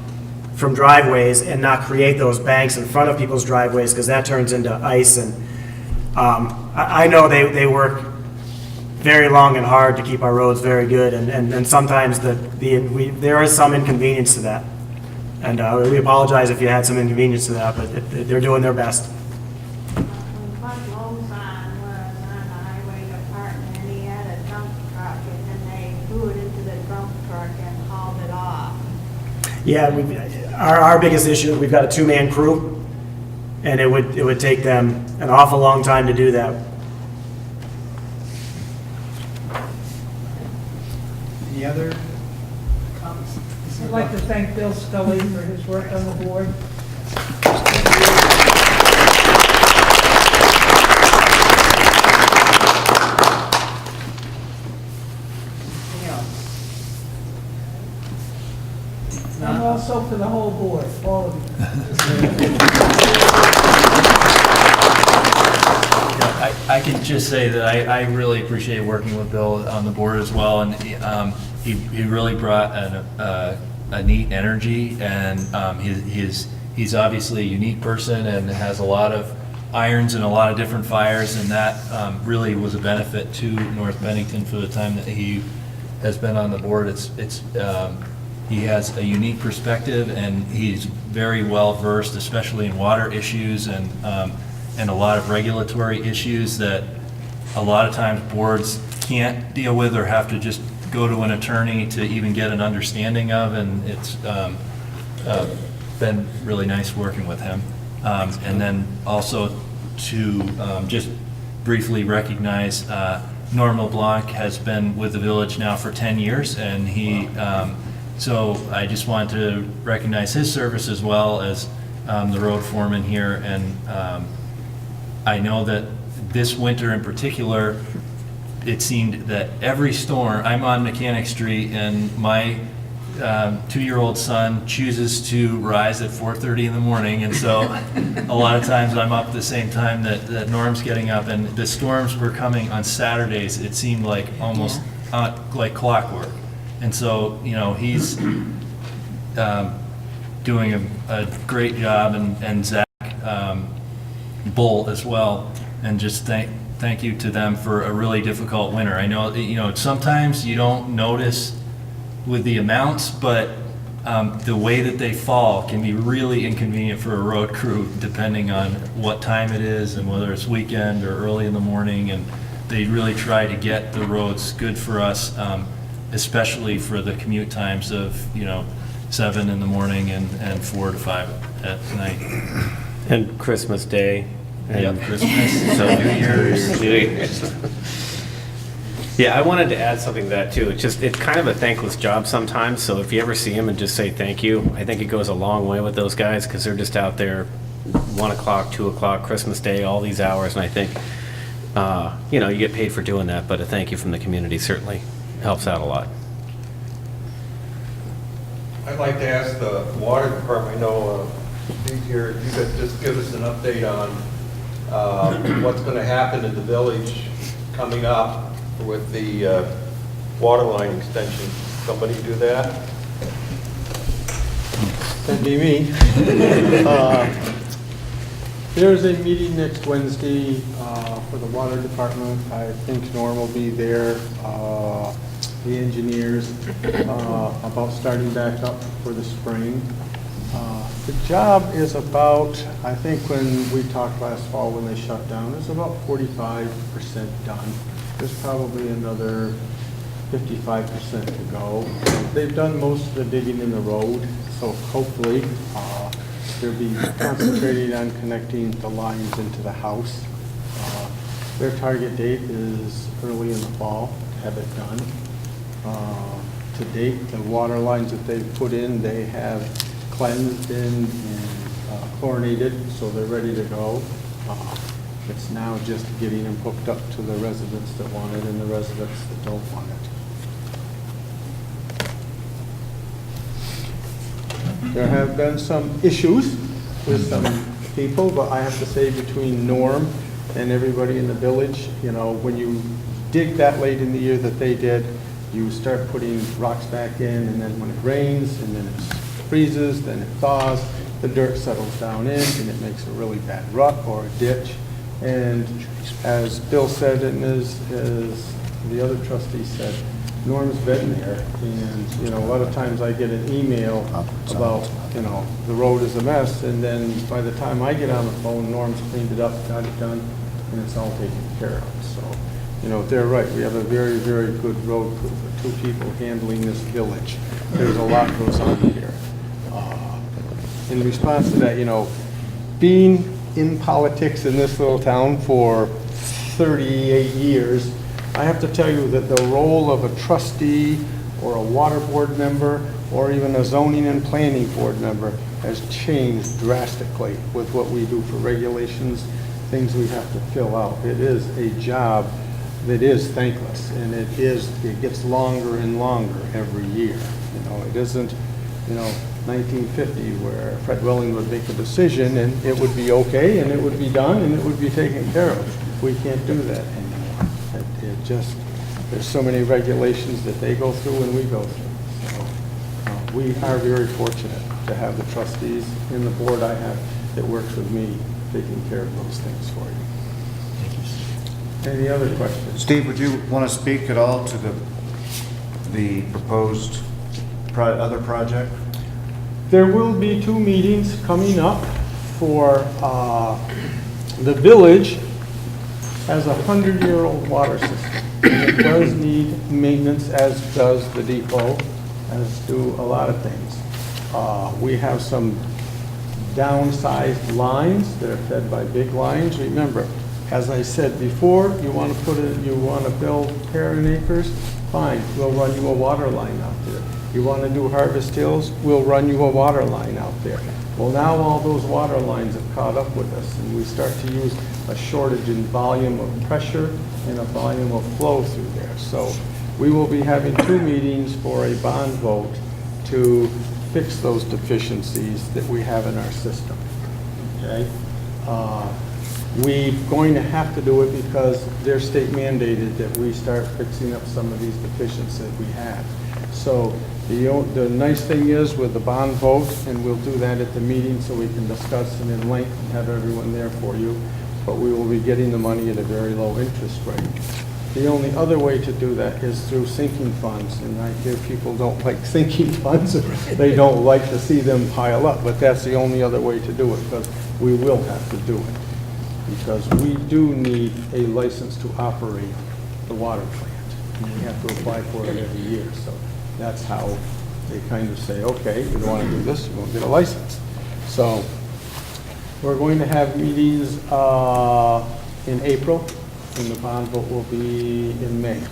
driveways and not create those banks in front of people's driveways, because that turns into ice and I know they work very long and hard to keep our roads very good, and sometimes there is some inconvenience to that. And we apologize if you had some inconvenience to that, but they're doing their best. When Bud Lozon was on the highway department, he had a dump truck, and then they threw it into the dump truck and hauled it off. Yeah, our biggest issue is we've got a two-man crew, and it would take them an awful long time to do that. Any other comments? I'd like to thank Bill Scully for his work on the board. Anything else? And also for the whole board, all of you. I can just say that I really appreciate working with Bill on the board as well, and he really brought a neat energy, and he's obviously a unique person and has a lot of irons and a lot of different fires, and that really was a benefit to North Bennington for the time that he has been on the board. He has a unique perspective, and he's very well versed, especially in water issues and a lot of regulatory issues that a lot of times boards can't deal with or have to just go to an attorney to even get an understanding of, and it's been really nice working with him. And then also to just briefly recognize Norm LeBlanc has been with the village now for 10 years, and so I just wanted to recognize his service as well as the road foreman here, and I know that this winter in particular, it seemed that every storm, I'm on Mechanic Street, and my 2-year-old son chooses to rise at 4:30 in the morning, and so a lot of times I'm up the same time that Norm's getting up, and the storms were coming on Saturdays. It seemed like almost like clockwork. And so, he's doing a great job, and Zach Bull as well, and just thank you to them for a really difficult winter. I know, sometimes you don't notice with the amounts, but the way that they fall can be really inconvenient for a road crew, depending on what time it is and whether it's weekend or early in the morning, and they really try to get the roads good for us, especially for the commute times of, 7 in the morning and 4 to 5 at night. And Christmas Day. Yep, Christmas, so New Year's. Yeah, I wanted to add something to that too. It's kind of a thankless job sometimes, so if you ever see them and just say thank you, I think it goes a long way with those guys, because they're just out there 1 o'clock, 2 o'clock, Christmas Day, all these hours, and I think, you get paid for doing that, but a thank you from the community certainly helps out a lot. I'd like to ask the water department, I know Steve's here, if you could just give us an update on what's going to happen in the village coming up with the water line extension. Somebody do that? That'd be me. There's a meeting next Wednesday for the water department. I think Norm will be there, the engineers, about starting back up for the spring. The job is about, I think when we talked last fall when they shut down, it's about 45% done. There's probably another 55% to go. They've done most of the digging in the road, so hopefully they'll be concentrating on connecting the lines into the house. Their target date is early in the fall to have it done. To date, the water lines that they've put in, they have cleansed and chlorinated, so they're ready to go. It's now just getting them hooked up to the residents that want it and the residents that don't want it. There have been some issues with some people, but I have to say between Norm and everybody in the village, when you dig that late in the year that they did, you start putting rocks back in, and then when it rains and then it freezes, then it thaws, the dirt settles down in and it makes a really bad rut or a ditch. And as Bill said and as the other trustee said, Norm's been there, and, you know, a lot of times I get an email about, you know, the road is a mess, and then by the time I get on the phone, Norm's cleaned it up, got it done, and it's all taken care of. So, you know, they're right, we have a very, very good road crew, for 2 people handling this village. There's a lot goes on here. In response to that, you know, being in politics in this little town for 38 years, I have to tell you that the role of a trustee or a water board member or even a zoning and planning board member has changed drastically with what we do for regulations, things we have to fill out. It is a job that is thankless, and it gets longer and longer every year. You know, it isn't, you know, 1950 where Fred Welling would make a decision and it would be okay and it would be done and it would be taken care of. We can't do that anymore. It just, there's so many regulations that they go through and we go through. So we are very fortunate to have the trustees and the board I have that works with me taking care of those things for you. Any other questions? Steve, would you want to speak at all to the proposed other project? There will be 2 meetings coming up for the village has a 100-year-old water system. And it does need maintenance, as does the depot, as do a lot of things. We have some downsized lines that are fed by big lines. Remember, as I said before, you want to build pairing acres, fine, we'll run you a water line out there. You want to do harvest hills, we'll run you a water line out there. Well, now all those water lines have caught up with us, and we start to use a shortage in volume of pressure and a volume of flow through there. So we will be having 2 meetings for a bond vote to fix those deficiencies that we have in our system, okay? We're going to have to do it because they're state mandated that we start fixing up some of these deficiencies that we have. So the nice thing is with the bond vote, and we'll do that at the meeting so we can discuss them in length and have everyone there for you, but we will be getting the money at a very low interest rate. The only other way to do that is through sinking funds, and I hear people don't like sinking funds, they don't like to see them pile up, but that's the only other way to do it, because we will have to do it. Because we do need a license to operate the water plant, and we have to apply for it every year, so that's how they kind of say, okay, you don't want to do this, you won't get a license. So we're going to have meetings in April, and the bond vote will be in May.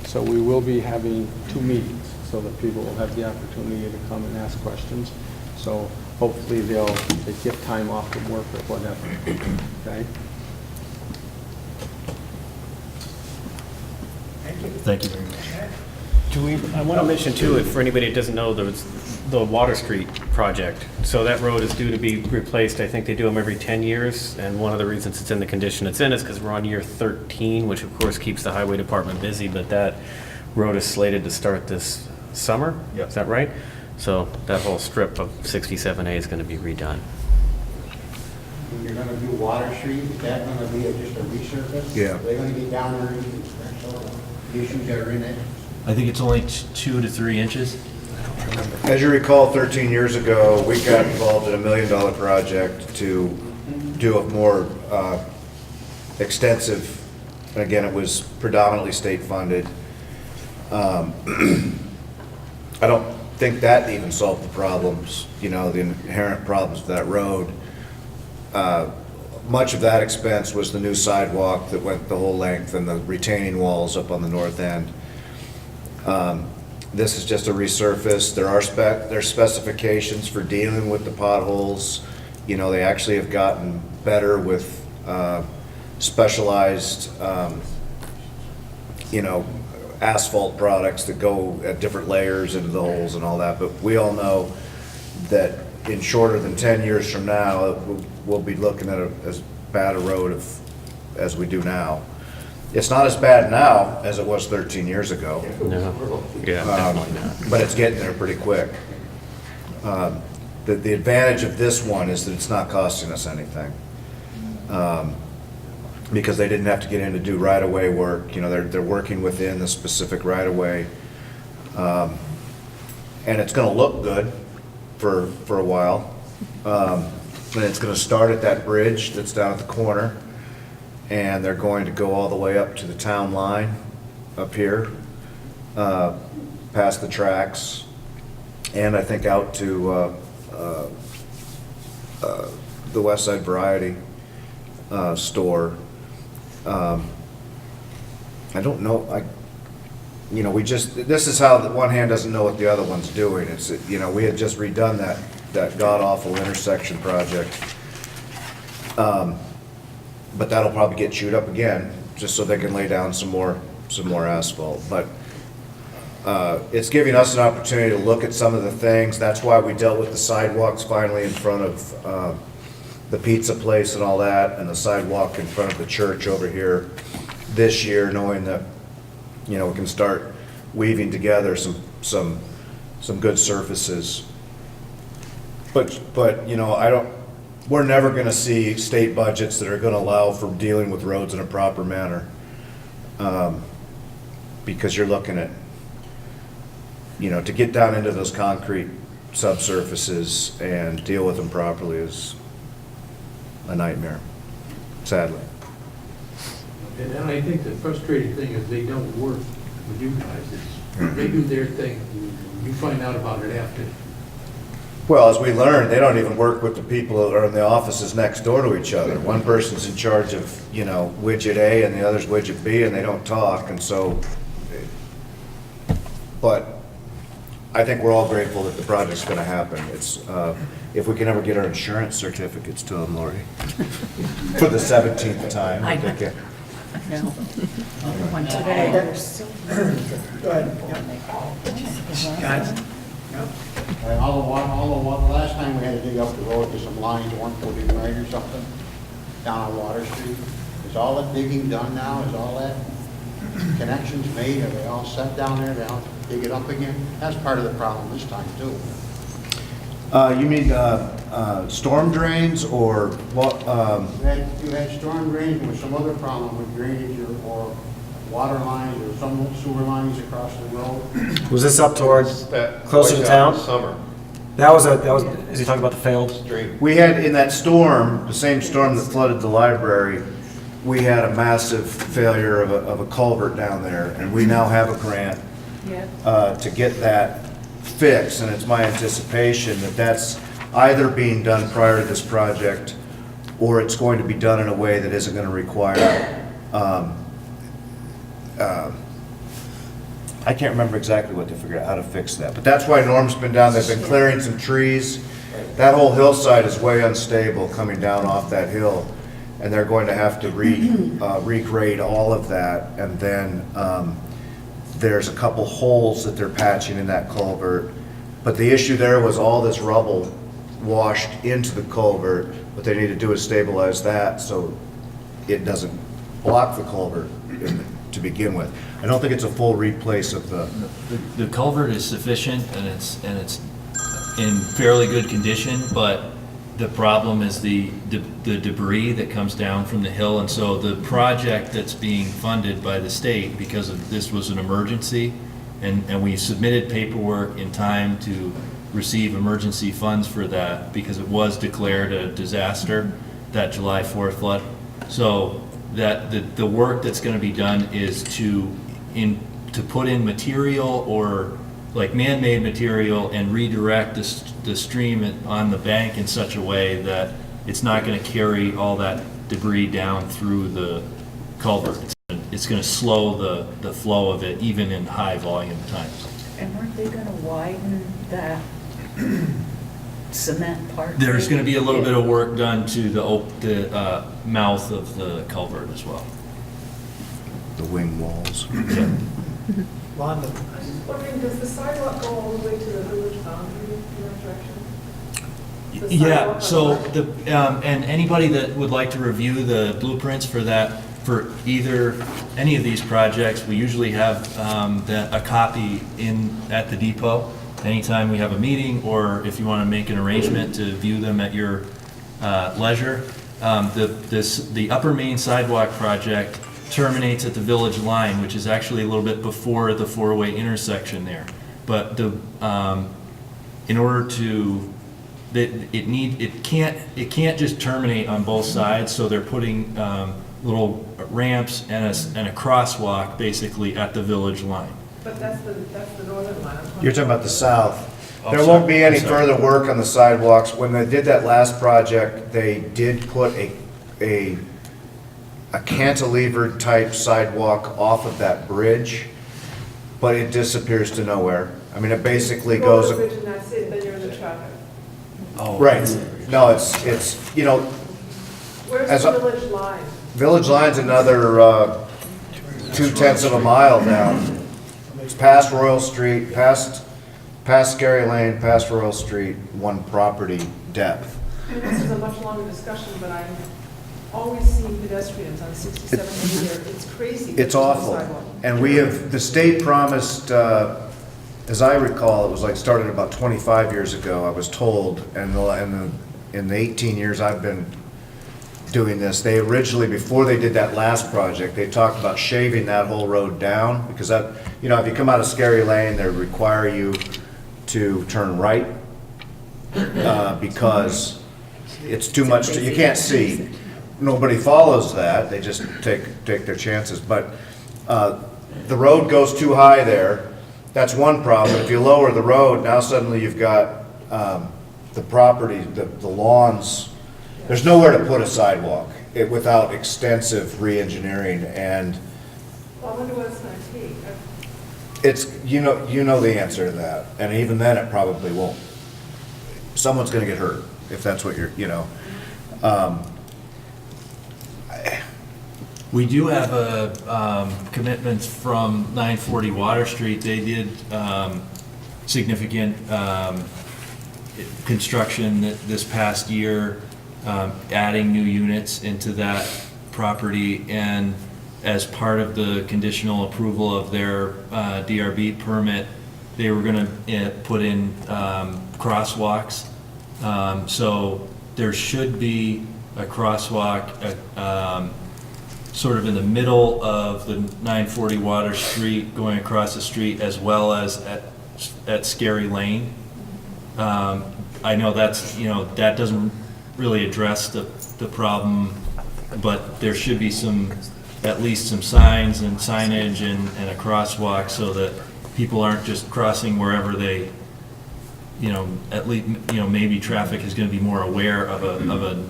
So we will be having 2 meetings so that people will have the opportunity to come and ask questions. So hopefully they get time off from work or whatever, okay? Thank you very much. I want to mention too, if for anybody that doesn't know, there's the Water Street project. So that road is due to be replaced. I think they do them every 10 years. And one of the reasons it's in the condition it's in is because we're on year 13, which of course keeps the highway department busy. But that road is slated to start this summer. Yep. Is that right? So that whole strip of 67A is going to be redone. When you're gonna do Water Street, is that gonna be just a resurface? Yeah. They're gonna get down there and correct all the issues that are in it? I think it's only 2 to 3 inches. As you recall, 13 years ago, we got involved in a $1 million project to do a more extensive, and again, it was predominantly state funded. I don't think that even solved the problems, you know, the inherent problems of that road. Much of that expense was the new sidewalk that went the whole length and the retaining walls up on the north end. This is just a resurface. There's specifications for dealing with the potholes. You know, they actually have gotten better with specialized, you know, asphalt products that go at different layers into the holes and all that. But we all know that in shorter than 10 years from now, we'll be looking at as bad a road as we do now. It's not as bad now as it was 13 years ago. No. Yeah, definitely not. But it's getting there pretty quick. The advantage of this one is that it's not costing us anything. because they didn't have to get in to do right-of-way work. You know, they're working within the specific right-of-way. And it's gonna look good for a while. And it's gonna start at that bridge that's down at the corner, and they're going to go all the way up to the town line up here, past the tracks, and I think out to the West Side Variety store. I don't know, this is how the one hand doesn't know what the other one's doing. It's, we had just redone that god-awful intersection project. But that'll probably get chewed up again, just so they can lay down some more asphalt. But it's giving us an opportunity to look at some of the things. That's why we dealt with the sidewalks finally in front of the pizza place and all that, and the sidewalk in front of the church over here this year, knowing that, we can start weaving together some good surfaces. But we're never gonna see state budgets that are gonna allow for dealing with roads in a proper manner. Because you're looking at, to get down into those concrete subsurfaces and deal with them properly is a nightmare, sadly. And I think the frustrating thing is they don't work with you guys. They do their thing. You find out about it after. Well, as we learned, they don't even work with the people that are in the offices next door to each other. One person's in charge of, widget A and the other's widget B, and they don't talk, and so, but I think we're all grateful that the project's gonna happen. It's, if we can ever get our insurance certificates to them, Lori, for the 17th time. I think it. No. One today. Go ahead. Guys? All the last time we had to dig up the road, because some lines weren't put in right or something, down on Water Street. Is all that digging done now? Is all that connections made? Are they all set down there? They don't dig it up again? That's part of the problem this time too. You mean storm drains or what? You had storm drains and with some other problem with drainage or water lines or some sewer lines across the road. Was this up towards, closer to town? Summer. That was, is he talking about the failed? Stream. We had, in that storm, the same storm that flooded the library, we had a massive failure of a culvert down there, and we now have a grant to get that fixed, and it's my anticipation that that's either being done prior to this project, or it's going to be done in a way that isn't going to require, I can't remember exactly what to figure out how to fix that, but that's why Norm's been down, they've been clearing some trees. That whole hillside is way unstable coming down off that hill, and they're going to have to regrade all of that, and then there's a couple holes that they're patching in that culvert. But the issue there was all this rubble washed into the culvert. What they need to do is stabilize that so it doesn't block the culvert to begin with. I don't think it's a full replace of The culvert is sufficient, and it's in fairly good condition, but the problem is the debris that comes down from the hill. And so the project that's being funded by the state, because of this was an emergency, and we submitted paperwork in time to receive emergency funds for that because it was declared a disaster, that July 4th flood. So that the work that's going to be done is to put in material or like man-made material and redirect the stream on the bank in such a way that it's not going to carry all that debris down through the culvert. It's going to slow the flow of it even in high volume times. And weren't they gonna widen that cement part? There's going to be a little bit of work done to the mouth of the culvert as well. the wing walls. Wanda? I was just wondering, does the sidewalk go all the way to the village boundary in that direction? The Yeah, sidewalk so on the and anybody that would like to review the blueprints for that, for either, any of these projects, we usually have a copy at the depot anytime we have a meeting, or if you want to make an arrangement to view them at your leisure. the Upper Main Sidewalk project terminates at the village line, which is actually a little bit before the four-way intersection there. But in order to, it can't just terminate on both sides, so they're putting little ramps and a crosswalk basically at the village line. But that's the northern line. You're talking about the south. Oh, There sorry. won't be any I'm sorry. further work on the sidewalks. When they did that last project, they did put a cantilevered type sidewalk off of that bridge, but it disappears to nowhere. I mean, it basically Go to goes. the bridge and that's it, then you're in the traffic. Right. No, it's, you know, Where's As the a- village line? Village Line's another 2/10 of a mile down. It's past Royal Street, past Scary Lane, past Royal Street, one property depth. And this is a much longer discussion, but I always see pedestrians on 67 here. It's crazy. It's There's no awful. sidewalk. And we have, the state promised, as I recall, it was like started about 25 years ago, I was told, and in the 18 years I've been doing this, they originally, before they did that last project, they talked about shaving that whole road down, because that, you know, if you come out of Scary Lane, they require you to turn right, because it's too much, you can't see. Nobody follows that, they just take their chances, but the road goes too high there, that's one problem. If you lower the road, now suddenly you've got the property, the lawns, there's nowhere to put a sidewalk without extensive re-engineering, and Well, I wonder what it's going to take. it's, you know the answer to that, and even then, it probably won't. Someone's gonna get hurt, if that's what you're, you know. We do have commitments from 940 Water Street. They did significant construction this past year, adding new units into that property, and as part of the conditional approval of their DRB permit, they were going to put in crosswalks. So there should be a crosswalk sort of in the middle of the 940 Water Street, going across the street, as well as at Scary Lane. I know that's, you know, that doesn't really address the problem, but there should be at least some signs and signage and a crosswalk, so that people aren't just crossing wherever they, you know, at least, you know, maybe traffic is going to be more aware of a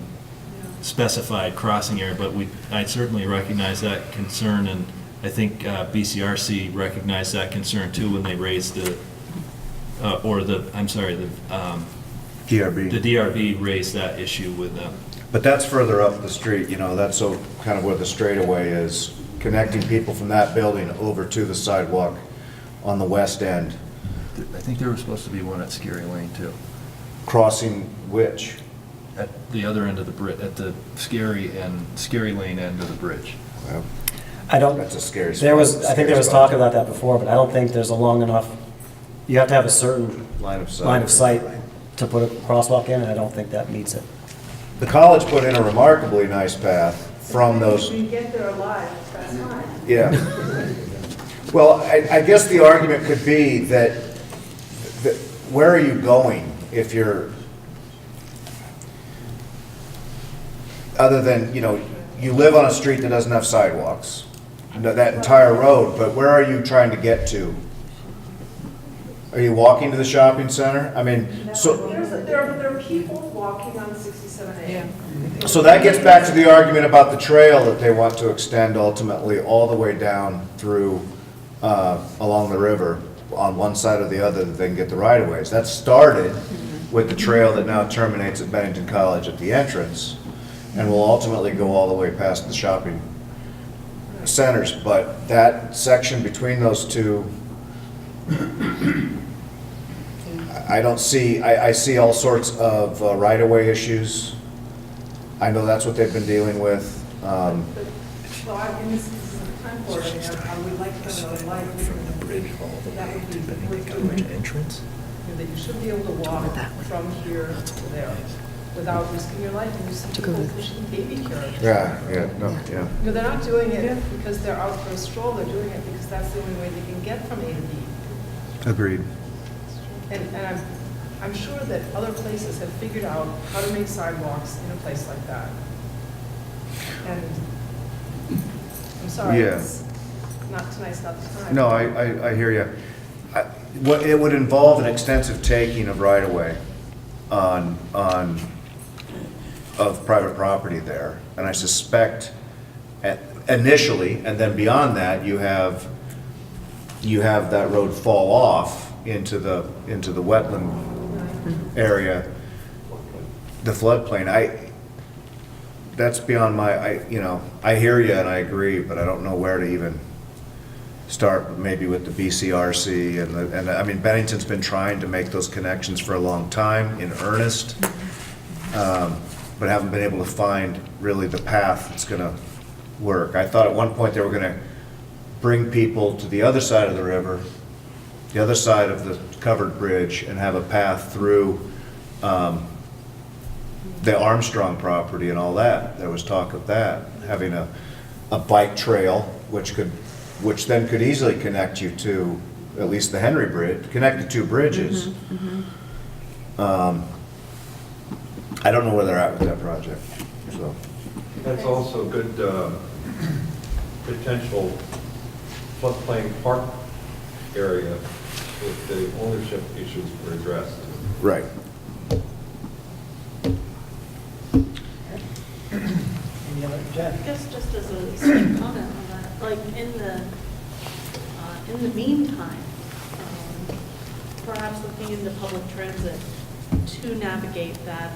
specified crossing area, but I certainly recognize that concern, and I think BCRC recognized that concern too when they raised DRB. the DRB raised that issue with them. But that's further up the street, you know, that's kind of where the straightaway is, connecting people from that building over to the sidewalk on the west end. I think there was supposed to be one at Scary Lane too. Crossing which? At the other end of the bridge, at the Scary Lane end of the bridge. Well, I don't, that's a scary spot. there was, I think there was Scary talk about that before, but I don't think there's a long enough, you have to have a certain line of sight. line of sight to put a crosswalk in, and I don't think that meets it. The college put in a remarkably nice path from those. If you get there alive, that's fine. Yeah. Well, I guess the argument could be that where are you going if you're, other than, you know, you live on a street that doesn't have sidewalks, that entire road, but where are you trying to get to? Are you walking to the shopping center? I mean, so. There are people walking on 67A. So that gets back to the argument about the trail that they want to extend ultimately all the way down through, along the river, on one side or the other, that they can get the right-of-ways. That started with the trail that now terminates at Bennington College at the entrance, and will ultimately go all the way past the shopping centers. But that section between those two, I don't see, I see all sorts of right-of-way issues. I know that's what they've been dealing with. Well, I mean, this is a time for it, I would like to have another light from the bridge, that would be really good. Entrance? That you should be able to walk from here to there. without risking your life. And you see people pushing baby carriages. Yeah. You know, they're not doing it because they're out for a stroll, they're doing it because that's the only way they can get from A to B. Agreed. And I'm sure that other places have figured out how to make sidewalks in a place like that. And I'm sorry, Yeah. it's not tonight's not the time. No, I hear you. What, it would involve an extensive taking of right-of-way of private property there. And I suspect initially, and then beyond that, you have that road fall off into the wetland area, the floodplain. That's beyond my, I hear you and I agree, but I don't know where to even start, maybe with the BCRC and I mean, Bennington's been trying to make those connections for a long time, in earnest, but haven't been able to find really the path that's gonna work. I thought at one point they were gonna bring people to the other side of the river, the other side of the covered bridge, and have a path through the Armstrong property and all that. There was talk of that, having a bike trail, which then could easily connect you to at least the Henry Bridge, connect the two bridges. I don't know where they're at with that project, so. That's also good potential floodplain park area if the ownership issues were addressed. Right. Any other, Jen? I guess just as a slight comment on that, like in the meantime, perhaps looking into public transit to navigate that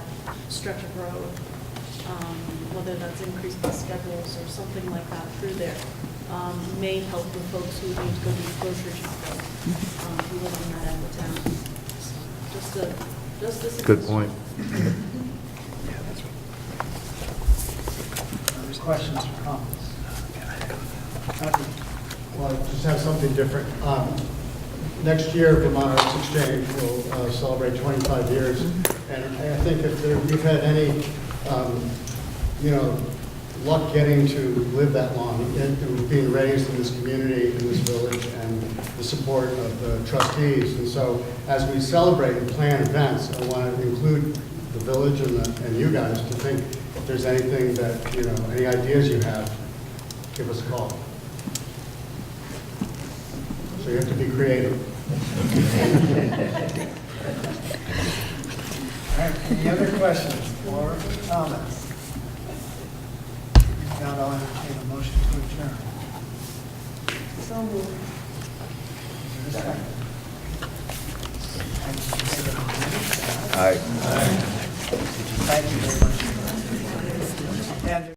stretch of road, whether that's increased bus schedules or something like that through there, may help with folks who need to go do grocery shopping, who live on that end of town. So just this. Good point. Questions or comments? Well, I just have something different. Next year, Vermont Arts Exchange will celebrate 25 years, and I think if you've had any, luck getting to live that long, and being raised in this community, in this village, and the support of the trustees, and so as we celebrate and plan events, I want to include the village and you guys to think if there's anything that, any ideas you have, give us a call. So you have to be creative. All right, any other questions or comments? If not, I'll entertain a motion to adjourn. So moved. Is there a second? Aye. Thank you very much. And